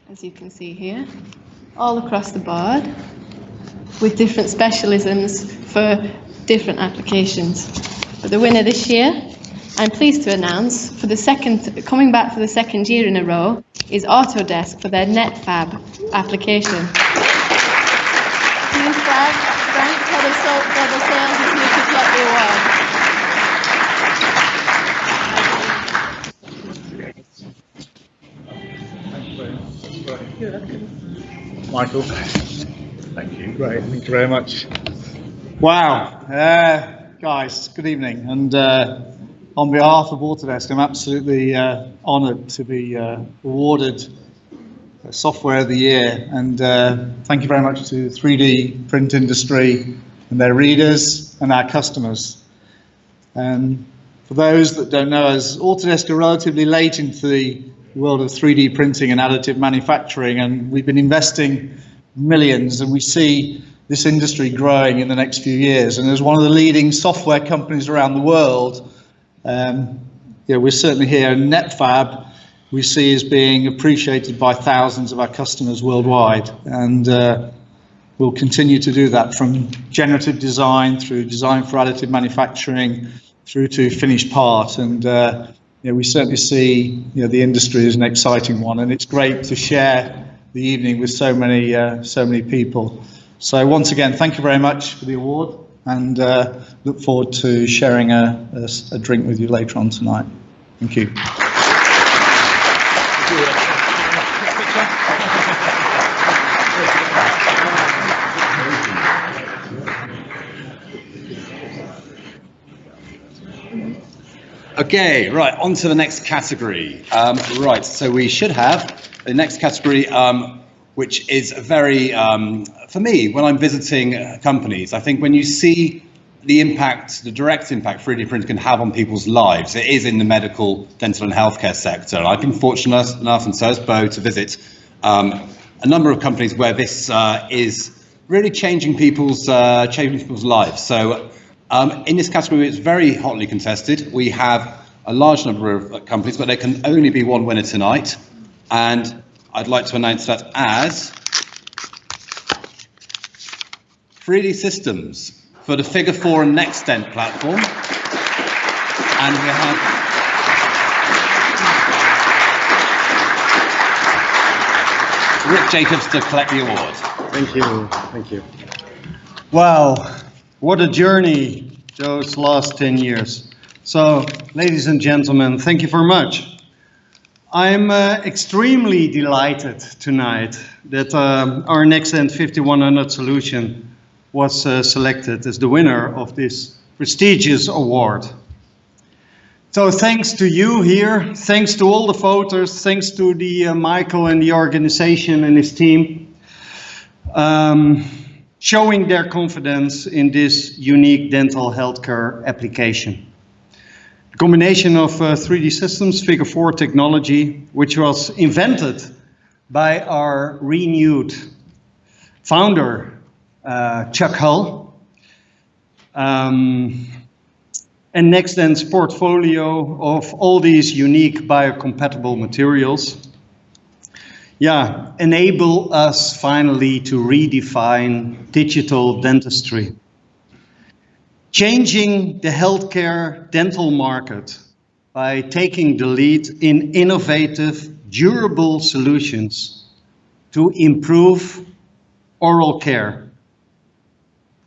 G: As you can see here, all across the board, with different specialisms for different applications. But the winner this year, I'm pleased to announce, coming back for the second year in a row, is Autodesk for their NetFab application. Please Frank, head of sales, is here to collect the award.
O: Michael. Thank you. Great, thank you very much. Wow, guys, good evening. And on behalf of Autodesk, I'm absolutely honoured to be awarded Software of the Year. And thank you very much to 3D print industry and their readers and our customers. And for those that don't know us, Autodesk are relatively late into the world of 3D printing and additive manufacturing, and we've been investing millions, and we see this industry growing in the next few years. And as one of the leading software companies around the world, we're certainly here. NetFab we see as being appreciated by thousands of our customers worldwide. And we'll continue to do that, from generative design through design for additive manufacturing through to finished part. And we certainly see the industry as an exciting one, and it's great to share the evening with so many people. So once again, thank you very much for the award, and look forward to sharing a drink with you later on tonight. Thank you.
E: Okay, right, on to the next category. Right, so we should have the next category, which is very, for me, when I'm visiting companies, I think when you see the impact, the direct impact 3D printing can have on people's lives, it is in the medical, dental and healthcare sector. I've been fortunate enough, and so has Bo, to visit a number of companies where this is really changing people's lives. So in this category, it's very hotly contested. We have a large number of companies, but there can only be one winner tonight. And I'd like to announce that as 3D Systems for the Figure 4 and NextDent platform. And we have Rick Jacobs to collect the award.
P: Thank you. Thank you. Wow. What a journey those last 10 years. So, ladies and gentlemen, thank you very much. I'm extremely delighted tonight that our NextDent 5100 solution was selected as the winner of this prestigious award. So thanks to you here, thanks to all the voters, thanks to the Michael and the organization and his team, showing their confidence in this unique dental healthcare application. The combination of 3D Systems Figure 4 technology, which was invented by our renewed founder, Chuck Hull, and NextDent's portfolio of all these unique biocompatible materials, enable us finally to redefine digital dentistry. Changing the healthcare dental market by taking the lead in innovative, durable solutions to improve oral care.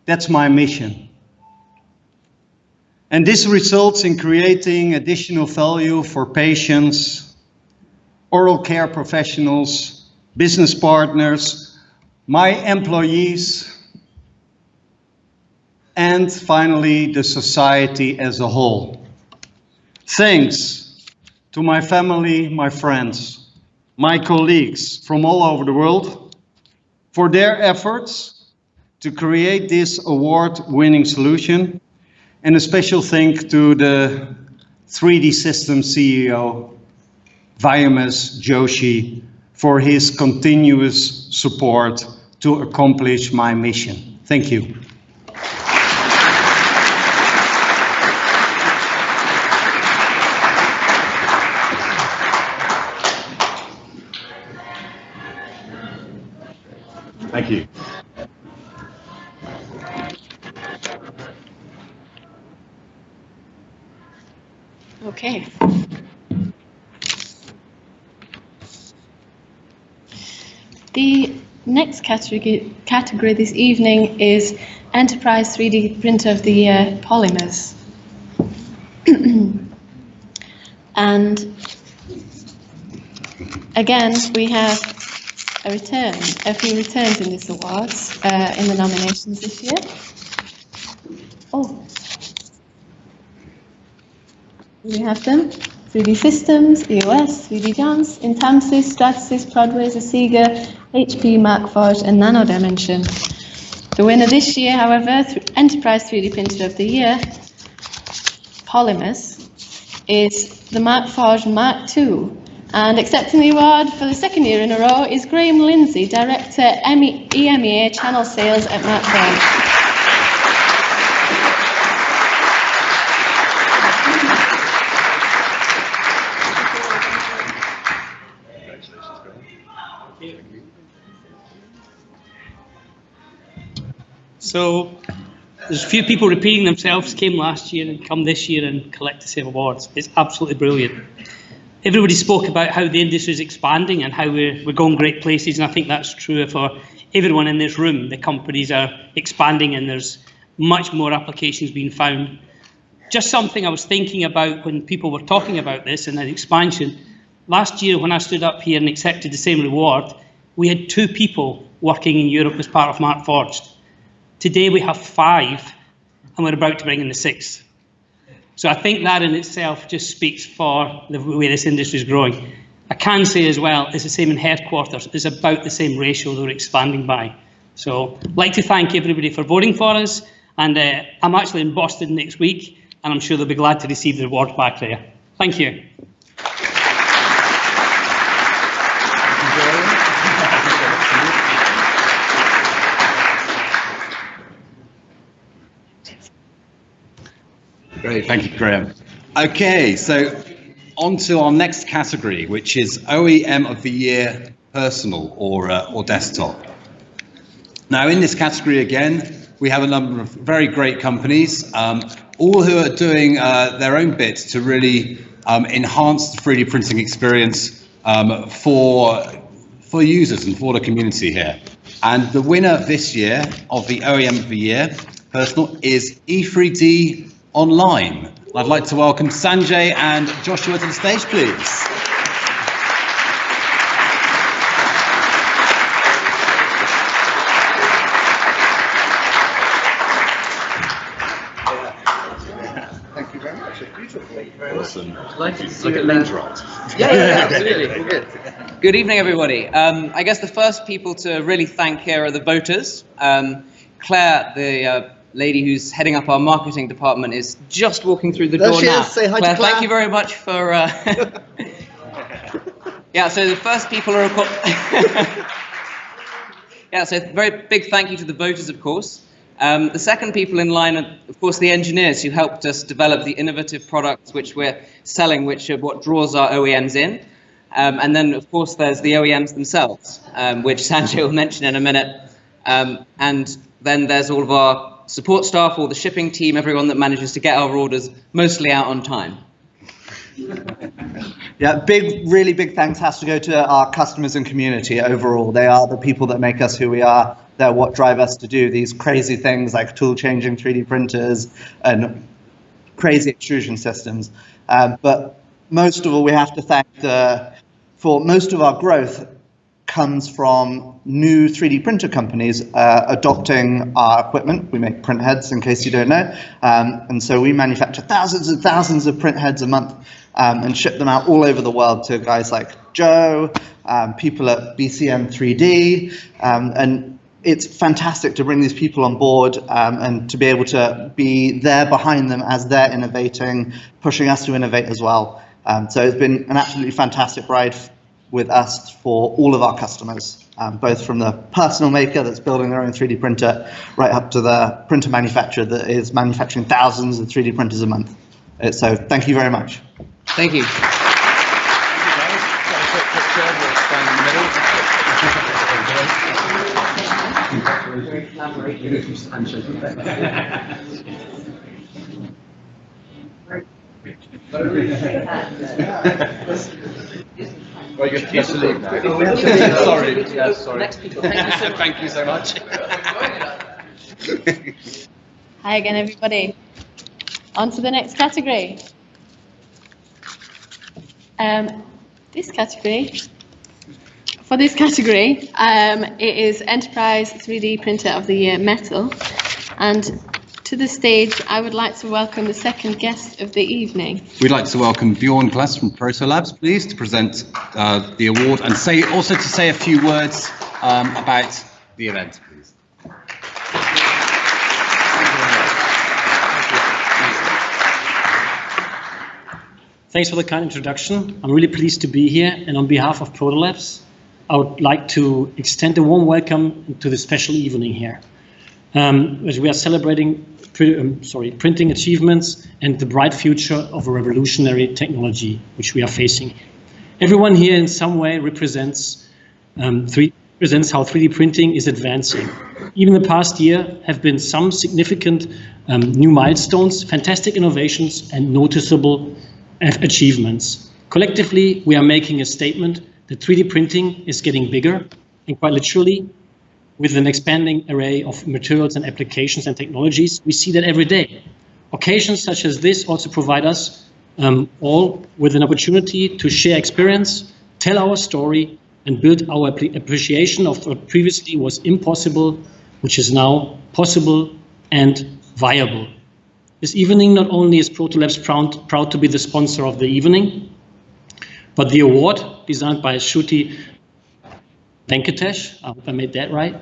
P: That's my mission. And this results in creating additional value for patients, oral care professionals, business partners, my employees, and finally the society as a whole. Thanks to my family, my friends, my colleagues from all over the world for their efforts to create this award-winning solution, and a special thank to the 3D Systems CEO, Vyamas Joshi, for his continuous support to accomplish my mission. Thank you.
E: Thank you.
G: Okay. The next category this evening is Enterprise 3D Printer of the Year Polymers. And again, we have a few returns in this awards, in the nominations this year. Oh, we have them. 3D Systems, EOS, 3D Jans, Intamsys, Stratasys, Prodways, Asiga, HP, Markforged, and Nano Dimension. The winner this year, however, Enterprise 3D Printer of the Year, Polymers, is the Markforged Mark II. And accepting the award for the second year in a row is Graham Lindsay, Director, EMEA Channel Sales at Markforged.
I: So there's a few people repeating themselves, came last year and come this year and collect the same awards. It's absolutely brilliant. Everybody spoke about how the industry is expanding and how we're going great places, and I think that's true for everyone in this room. The companies are expanding and there's much more applications being found. Just something I was thinking about when people were talking about this and the expansion. Last year when I stood up here and accepted the same reward, we had 2 people working in Europe as part of Markforged. Today we have 5 and we're about to bring in the 6th. So I think that in itself just speaks for the way this industry is growing. I can say as well, it's the same in headquarters. It's about the same ratio that we're expanding by. So I'd like to thank everybody for voting for us. And I'm actually in Boston next week, and I'm sure they'll be glad to receive the award back there. Thank you.
E: Great, thank you, Graham. Okay, so on to our next category, which is OEM of the Year Personal or Desktop. Now, in this category again, we have a number of very great companies, all who are doing their own bit to really enhance the 3D printing experience for users and for the community here. And the winner this year of the OEM of the Year Personal is E3D Online. I'd like to welcome Sanjay and Joshua to the stage, please.
Q: Thank you very much. It's beautiful.
E: Awesome.
Q: Delighted to see
E: Look
Q: you
E: at
Q: again.
E: lens right.
Q: Yeah, absolutely. All good.
R: Good evening, everybody. I guess the first people to really thank here are the voters. Claire, the lady who's heading up our marketing department, is just walking through the
Q: There
R: door
Q: she
R: now.
Q: is. Say hi to
R: Claire,
Q: Claire.
R: thank you very much for... Yeah, so the first people are... Yeah, so very big thank you to the voters, of course. The second people in line are, of course, the engineers who helped us develop the innovative products which we're selling, which are what draws our OEMs in. And then, of course, there's the OEMs themselves, which Sanjay will mention in a minute. And then there's all of our support staff, all the shipping team, everyone that manages to get our orders mostly out on time.
S: Yeah, really big thanks has to go to our customers and community overall. They are the people that make us who we are. They're what drive us to do these crazy things like tool changing 3D printers and crazy extrusion systems. But most of all, we have to thank for most of our growth comes from new 3D printer companies adopting our equipment. We make print heads, in case you don't know. And so we manufacture thousands and thousands of print heads a month and ship them out all over the world to guys like Joe, people at BCM 3D. And it's fantastic to bring these people on board and to be able to be there behind them as they're innovating, pushing us to innovate as well. So it's been an absolutely fantastic ride with us for all of our customers, both from the personal maker that's building their own 3D printer right up to the printer manufacturer that is manufacturing thousands of 3D printers a month. So thank you very much.
R: Thank you.
Q: Well, you have to leave now. Sorry. Yeah, sorry.
R: Next people. Thank you so much.
G: Hi again, everybody. On to the next category. For this category, it is Enterprise 3D Printer of the Year Metal. And to the stage, I would like to welcome the second guest of the evening.
E: We'd like to welcome Bjorn Glass from Proto Labs, please, to present the award and also to say a few words about the event, please.
T: Thanks for the kind introduction. I'm really pleased to be here, and on behalf of Proto Labs, I would like to extend a warm welcome to this special evening here. As we are celebrating printing achievements and the bright future of a revolutionary technology which we are facing. Everyone here in some way represents represents how 3D printing is advancing. Even the past year have been some significant new milestones, fantastic innovations, and noticeable achievements. Collectively, we are making a statement that 3D printing is getting bigger, and quite literally, with an expanding array of materials and applications and technologies, we see that every day. Occasions such as this also provide us all with an opportunity to share experience, tell our story, and build our appreciation of what previously was impossible, which is now possible and viable. This evening, not only is Proto Labs proud to be the sponsor of the evening, but the award, designed by Shruti Venkatesh, I hope I made that right,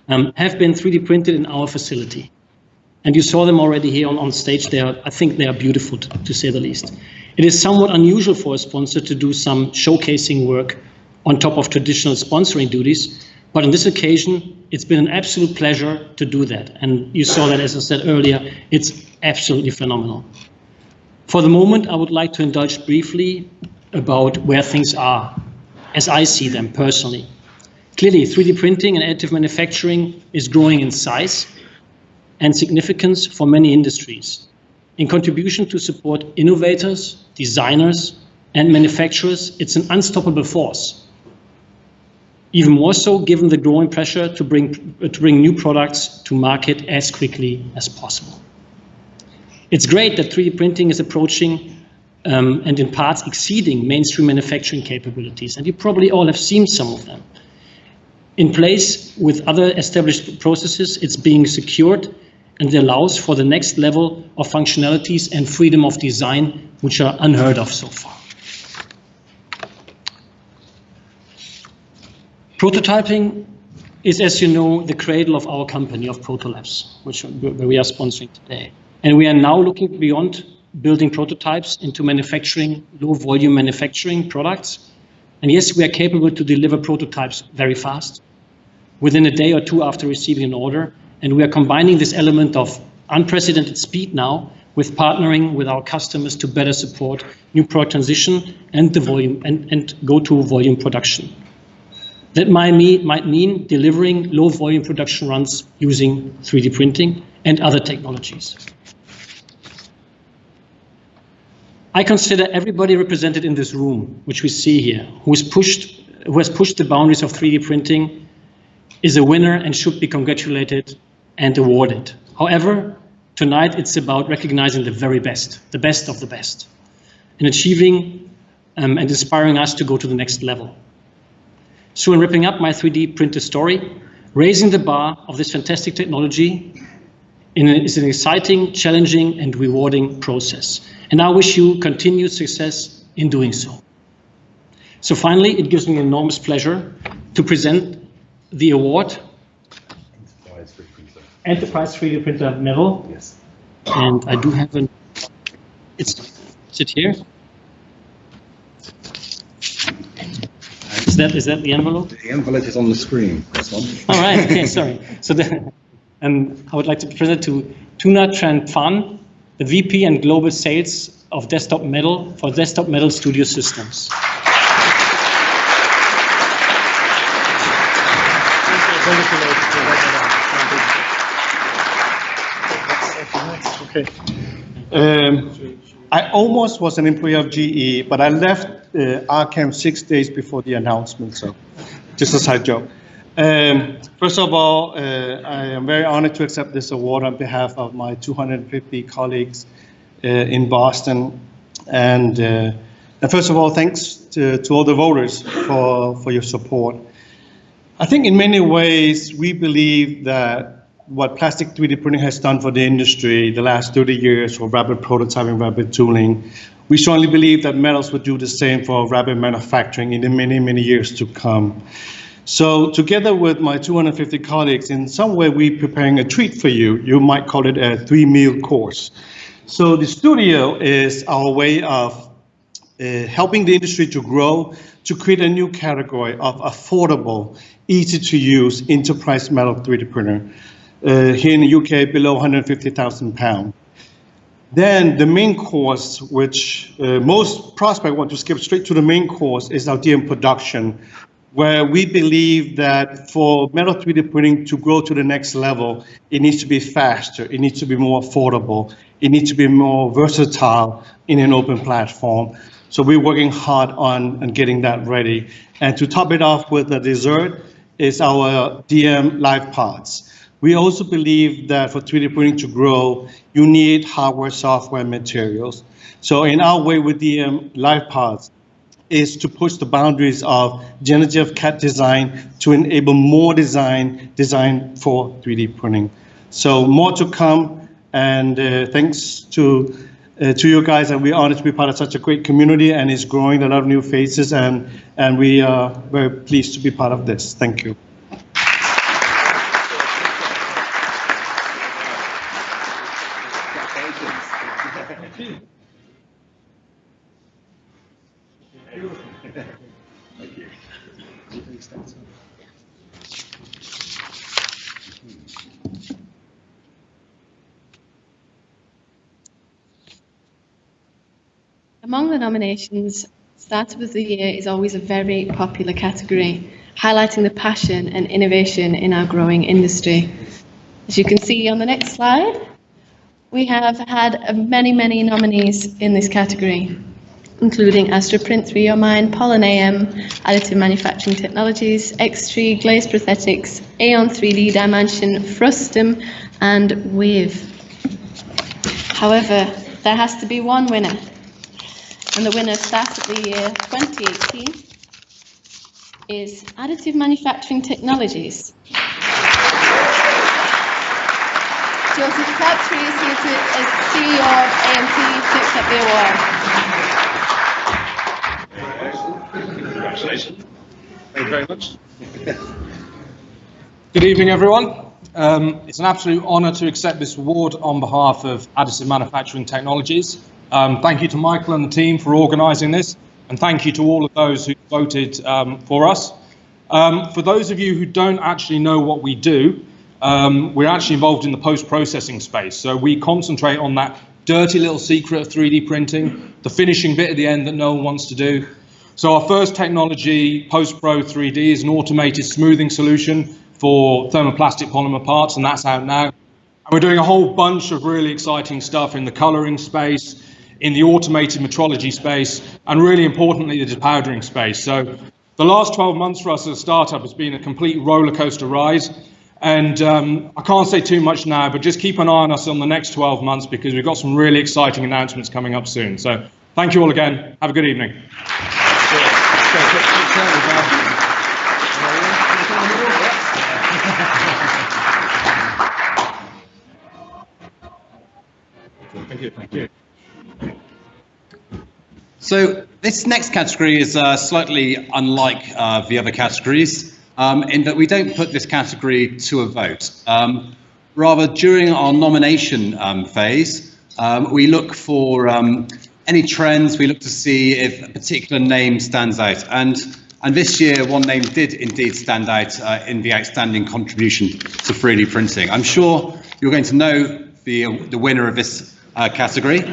T: have been 3D printed in our facility. And you saw them already here on stage. I think they are beautiful, to say the least. It is somewhat unusual for a sponsor to do some showcasing work on top of traditional sponsoring duties, but on this occasion, it's been an absolute pleasure to do that. And you saw that, as I said earlier, it's absolutely phenomenal. For the moment, I would like to indulge briefly about where things are, as I see them personally. Clearly, 3D printing and additive manufacturing is growing in size and significance for many industries. In contribution to support innovators, designers, and manufacturers, it's an unstoppable force. Even more so given the growing pressure to bring new products to market as quickly as possible. It's great that 3D printing is approaching and in parts exceeding mainstream manufacturing capabilities, and you probably all have seen some of them. In place with other established processes, it's being secured, and it allows for the next level of functionalities and freedom of design, which are unheard of so far. Prototyping is, as you know, the cradle of our company, of Proto Labs, where we are sponsoring today. And we are now looking beyond building prototypes into manufacturing, low-volume manufacturing products. And yes, we are capable to deliver prototypes very fast, within a day or two after receiving an order. And we are combining this element of unprecedented speed now with partnering with our customers to better support new product transition and the volume and go to volume production. That might mean delivering low volume production runs using 3D printing and other technologies. I consider everybody represented in this room, which we see here, who has pushed the boundaries of 3D printing, is a winner and should be congratulated and awarded. However, tonight it's about recognizing the very best, the best of the best, and achieving and inspiring us to go to the next level. So in wrapping up my 3D printer story, raising the bar of this fantastic technology is an exciting, challenging, and rewarding process. And I wish you continued success in doing so. So finally, it gives me enormous pleasure to present the award, Enterprise 3D Printer Medal. Yes. And I do have is it here? Is that the envelope?
U: The envelope is on the screen. This one.
T: All right. Okay. Sorry. So I would like to present to Tuna Tran-Phan, the VP and Global Sales of Desktop Metal for Desktop Metal Studio Systems.
P: Okay. I almost was an employee of GE, but I left Arkham 6 days before the announcement, so just a side joke. First of all, I am very honored to accept this award on behalf of my 250 colleagues in Boston. And first of all, thanks to all the voters for your support. I think in many ways, we believe that what plastic 3D printing has done for the industry the last 30 years for rapid prototyping, rapid tooling, we strongly believe that metals would do the same for rapid manufacturing in the many, many years to come. So together with my 250 colleagues, in some way we're preparing a treat for you. You might call it a 3-meal course. So the studio is our way of helping the industry to grow, to create a new category of affordable, easy to use enterprise metal 3D printer. Here in the UK, below 150,000 pounds. Then the main course, which most prospects want to skip straight to the main course, is our DM production, where we believe that for metal 3D printing to grow to the next level, it needs to be faster, it needs to be more affordable, it needs to be more versatile in an open platform. So we're working hard on getting that ready. And to top it off with the dessert is our DM Live Pods. We also believe that for 3D printing to grow, you need hardware, software, materials. So in our way with DM Live Pods, is to push the boundaries of generative CAD design to enable more design for 3D printing. So more to come, and thanks to you guys, and we're honored to be part of such a great community, and it's growing a lot of new faces, and we are very pleased to be part of this. Thank you.
G: Among the nominations, Startup of the Year is always a very popular category, highlighting the passion and innovation in our growing industry. As you can see on the next slide, we have had many nominees in this category, including AstroPrint 3Your Pollen AM, Additive Manufacturing Technologies, X3, Glaze Prosthetics, Aeon 3D Dimension, Frustum, and Wave. However, there has to be one winner. And the winner of Startup of the Year 2018 is Additive Manufacturing Technologies. Joseph Crabtree is here as CEO of AMT to accept the award.
B: Congratulations. Thank you very much. Good evening, everyone. It's an absolute honour to accept this award on behalf of Additive Manufacturing Technologies. Thank you to Michael and the team for organising this, and thank you to all of those who voted for us. For those of you who don't actually know what we do, we're actually involved in the post-processing space. So we concentrate on that dirty little secret of 3D printing, the finishing bit at the end that no one wants to do. So our first technology, Post-Pro 3D, is an automated smoothing solution for thermoplastic polymer parts, and that's out now. And we're doing a whole bunch of really exciting stuff in the colouring space, in the automated metrology space, and really importantly, the depowdering space. So the last 12 months for us as a startup has been a complete roller coaster rise. And I can't say too much now, but just keep an eye on us on the next 12 months because we've got some really exciting announcements coming up soon. So thank you all again. Have a good evening.
E: Thank you. Thank you. So this next category is slightly unlike the other categories in that we don't put this category to a vote. Rather, during our nomination phase, we look for any trends, we look to see if a particular name stands out. And this year, one name did indeed stand out in the outstanding contribution to 3D printing. I'm sure you're going to know the winner of this category.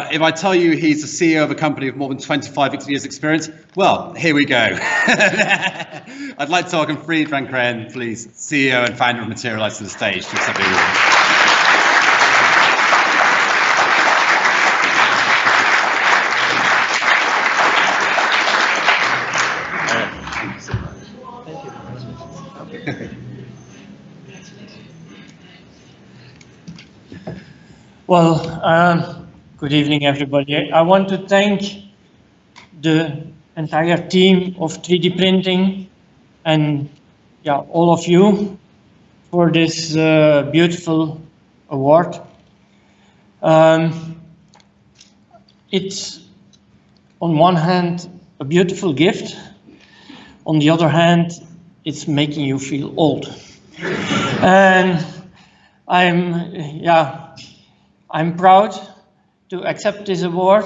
E: If I tell you he's the CEO of a company with more than 25 years experience, well, here we go. I'd like to welcome Fried van Kreen, please, CEO and founder of Materialise, to the stage to accept the award.
V: Well, good evening, everybody. I want to thank the entire team of 3D printing and all of you for this beautiful award. It's on one hand a beautiful gift, on the other hand it's making you feel old. And I'm proud to accept this award,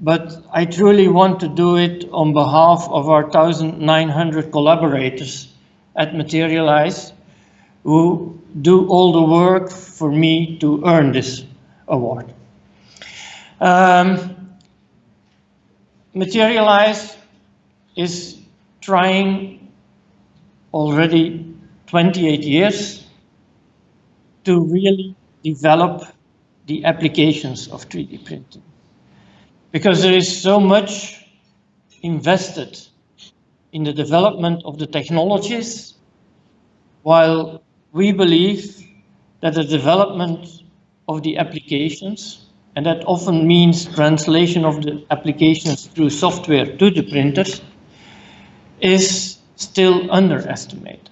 V: but I truly want to do it on behalf of our 1,900 collaborators at Materialise, who do all the work for me to earn this award. Materialise is trying already 28 years to really develop the applications of 3D printing. Because there is so much invested in the development of the technologies, while we believe that the development of the applications, and that often means translation of the applications through software to the printers, is still underestimated.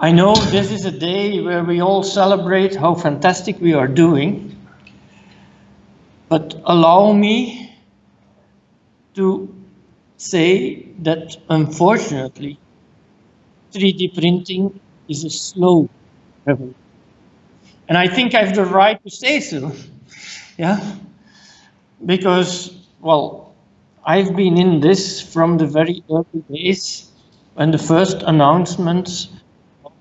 V: I know this is a day where we all celebrate how fantastic we are doing, but allow me to say that unfortunately 3D printing is a slow revolution. And I think I have the right to say so, yeah? Because, well, I've been in this from the very early days when the first announcements of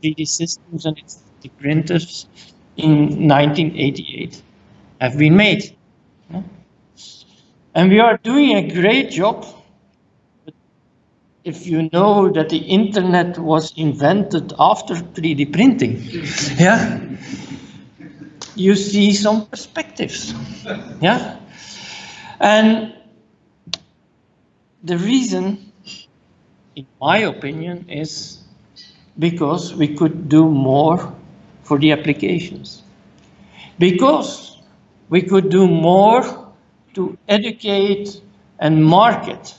V: 3D systems and 3D printers in 1988 have been made. Yeah? And we are doing a great job. If you know that the internet was invented after 3D printing, yeah, you see some perspectives, yeah. And the reason, in my opinion, is because we could do more for the applications. Because we could do more to educate and market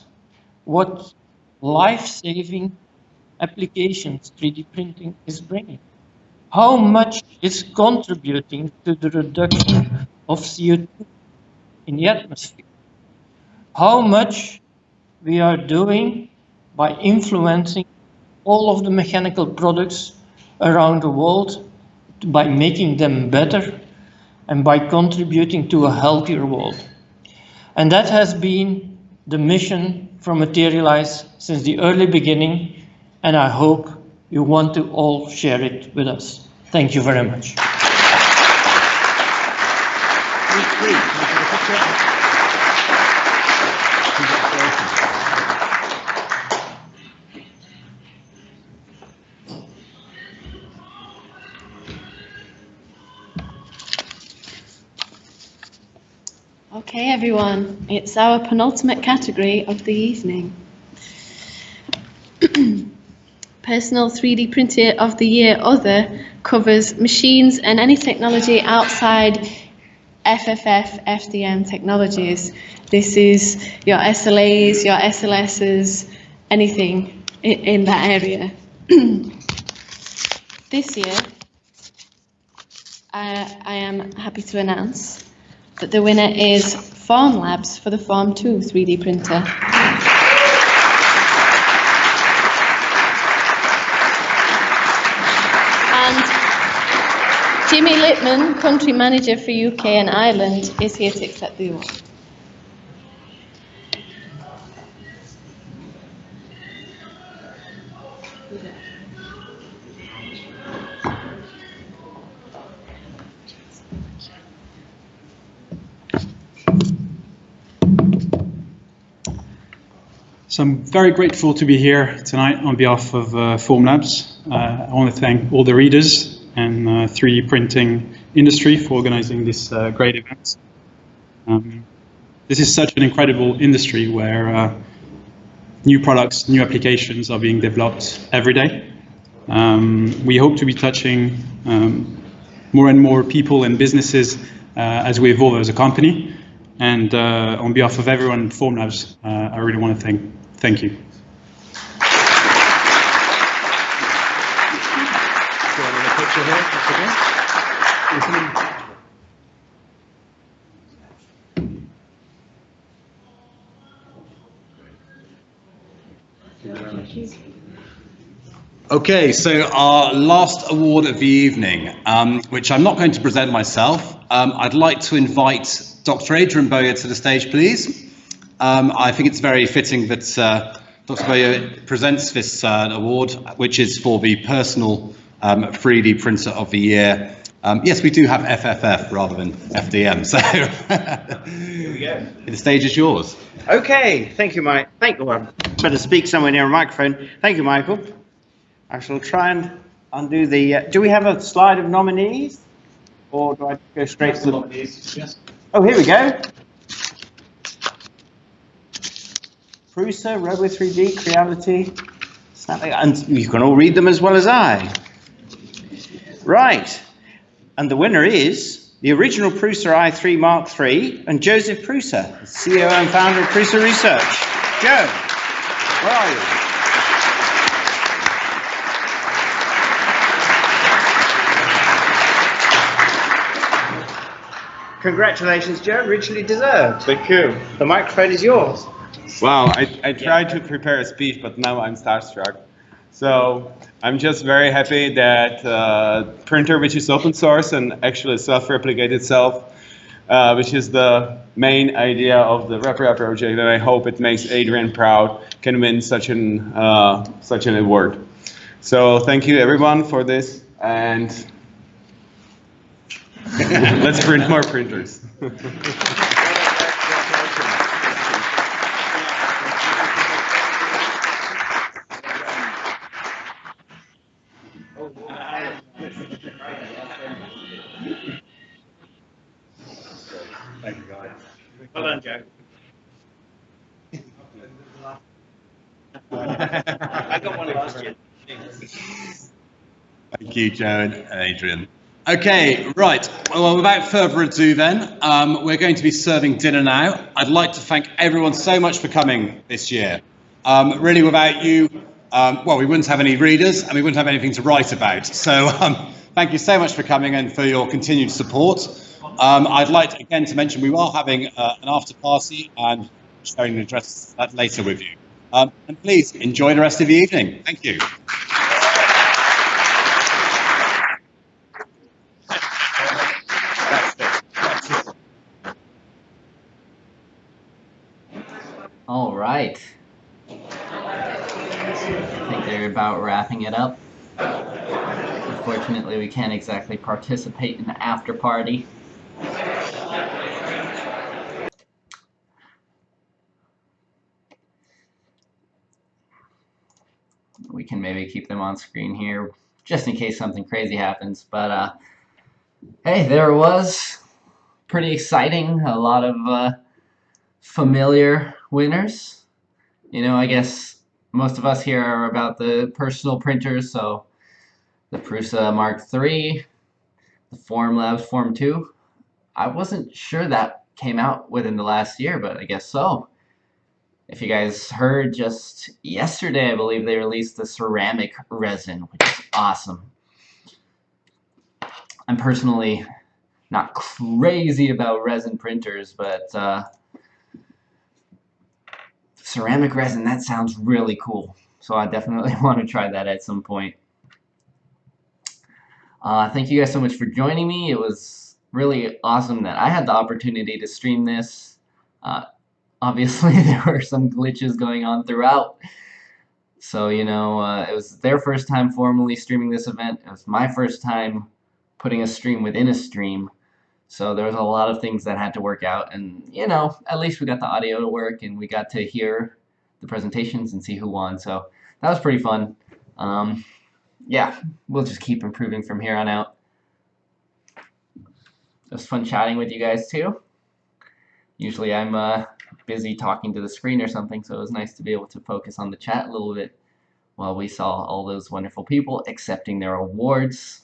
V: what life-saving applications 3D printing is bringing. How much it's contributing to the reduction of CO2 in the atmosphere. How much we are doing by influencing all of the mechanical products around the world, by making them better and by contributing to a healthier world. And that has been the mission from Materialise since the early beginning, and I hope you want to all share it with us. Thank you very much.
G: Okay, everyone, it's our penultimate category of the evening. Personal 3D Printer of the Year Other covers machines and any technology outside FFF, FDM technologies. This is your SLAs, your SLSs, anything in that area. This year, I am happy to announce that the winner is Farm Labs for the Farm 2 3D printer. And Jimmy Littman, Country Manager for UK and Ireland, is here to accept the award.
A: So I'm very grateful to be here tonight on behalf of Formlabs. I want to thank all the readers and 3D printing industry for organizing this great event. This is such an incredible industry where new products, new applications are being developed every day. We hope to be touching more and more people and businesses as we evolve as a company. And on behalf of everyone at Formlabs, I really want to thank you.
E: Okay, so our last award of the evening, which I'm not going to present myself. I'd like to invite Dr. Adrian Bowyer to the stage, please. I think it's very fitting that Dr. Bowyer presents this award, which is for the personal 3D Printer of the Year. Yes, we do have FFF rather than FDM, so
F: Here we go.
E: the stage is yours.
F: Okay, thank you, Mike. Better speak somewhere near a microphone. Thank you, Michael. I shall try and undo the. Do we have a slide of nominees, or do I go straight to the nominees? Yes. Oh, here we go. Prusa, Robo 3D, Creality, Snapback, and you can all read them as well as I. Right, and the winner is the original Prusa i3 Mark III and Joseph Prusa, CEO and founder of Prusa Research. Joe, where are you? Congratulations, Joe, richly deserved.
O: Thank you.
F: The microphone is yours.
H: Wow, I tried to prepare a speech, but now I'm starstruck. So I'm just very happy that printer, which is open source and actually self-replicate itself, which is the main idea of the RepRap project, and I hope it makes Adrian proud, can win such an award. So thank you everyone for this, and let's print more printers.
F: Thank you, guys. Well done, Joe. I got one last year.
E: Thank you, Joe and Adrian. Okay, right. Well, without further ado then, we're going to be serving dinner now. I'd like to thank everyone so much for coming this year. Really, without you, well, we wouldn't have any readers and we wouldn't have anything to write about. So thank you so much for coming and for your continued support. I'd like to, again to mention we are having an after party and sharing the address that later with you. And please enjoy the rest of the evening. Thank you.
W: All right. I think they're about wrapping it up. Unfortunately, we can't exactly participate in the after party. We can maybe keep them on screen here just in case something crazy happens. But hey, there it was. Pretty exciting. A lot of familiar winners. You know, I guess most of us here are about the personal printers, so the Prusa Mark III, the Formlabs Form 2. I wasn't sure that came out within the last year, but I guess so. If you guys heard, just yesterday, I believe they released the ceramic resin, which is awesome. I'm personally not crazy about resin printers, but ceramic resin, that sounds really cool. So I definitely want to try that at some point. Thank you guys so much for joining me. It was really awesome that I had the opportunity to stream this. Obviously, there were some glitches going on throughout. So, you know, it was their first time formally streaming this event. It was my first time putting a stream within a stream. So there was a lot of things that had to work out. And, you know, at least we got the audio to work and we got to hear the presentations and see who won. So that was pretty fun. Yeah, we'll just keep improving from here on out. It was fun chatting with you guys too. Usually I'm busy talking to the screen or something, so it was nice to be able to focus on the chat a little bit while we saw all those wonderful people accepting their awards.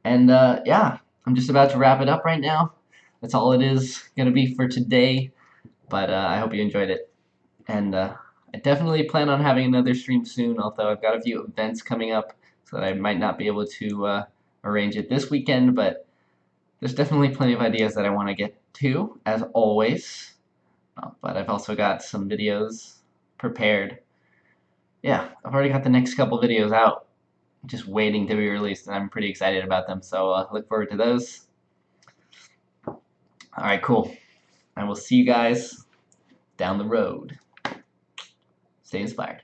W: And yeah, I'm just about to wrap it up right now. That's all it is going to be for today, but I hope you enjoyed it. And I definitely plan on having another stream soon, although I've got a few events coming up, so that I might not be able to arrange it this weekend, but there's definitely plenty of ideas that I want to get to, as always. But I've also got some videos prepared. Yeah, I've already got the next couple videos out, just waiting to be released, and I'm pretty excited about them, so look forward to those. Alright, cool. I will see you guys down the road. Stay inspired.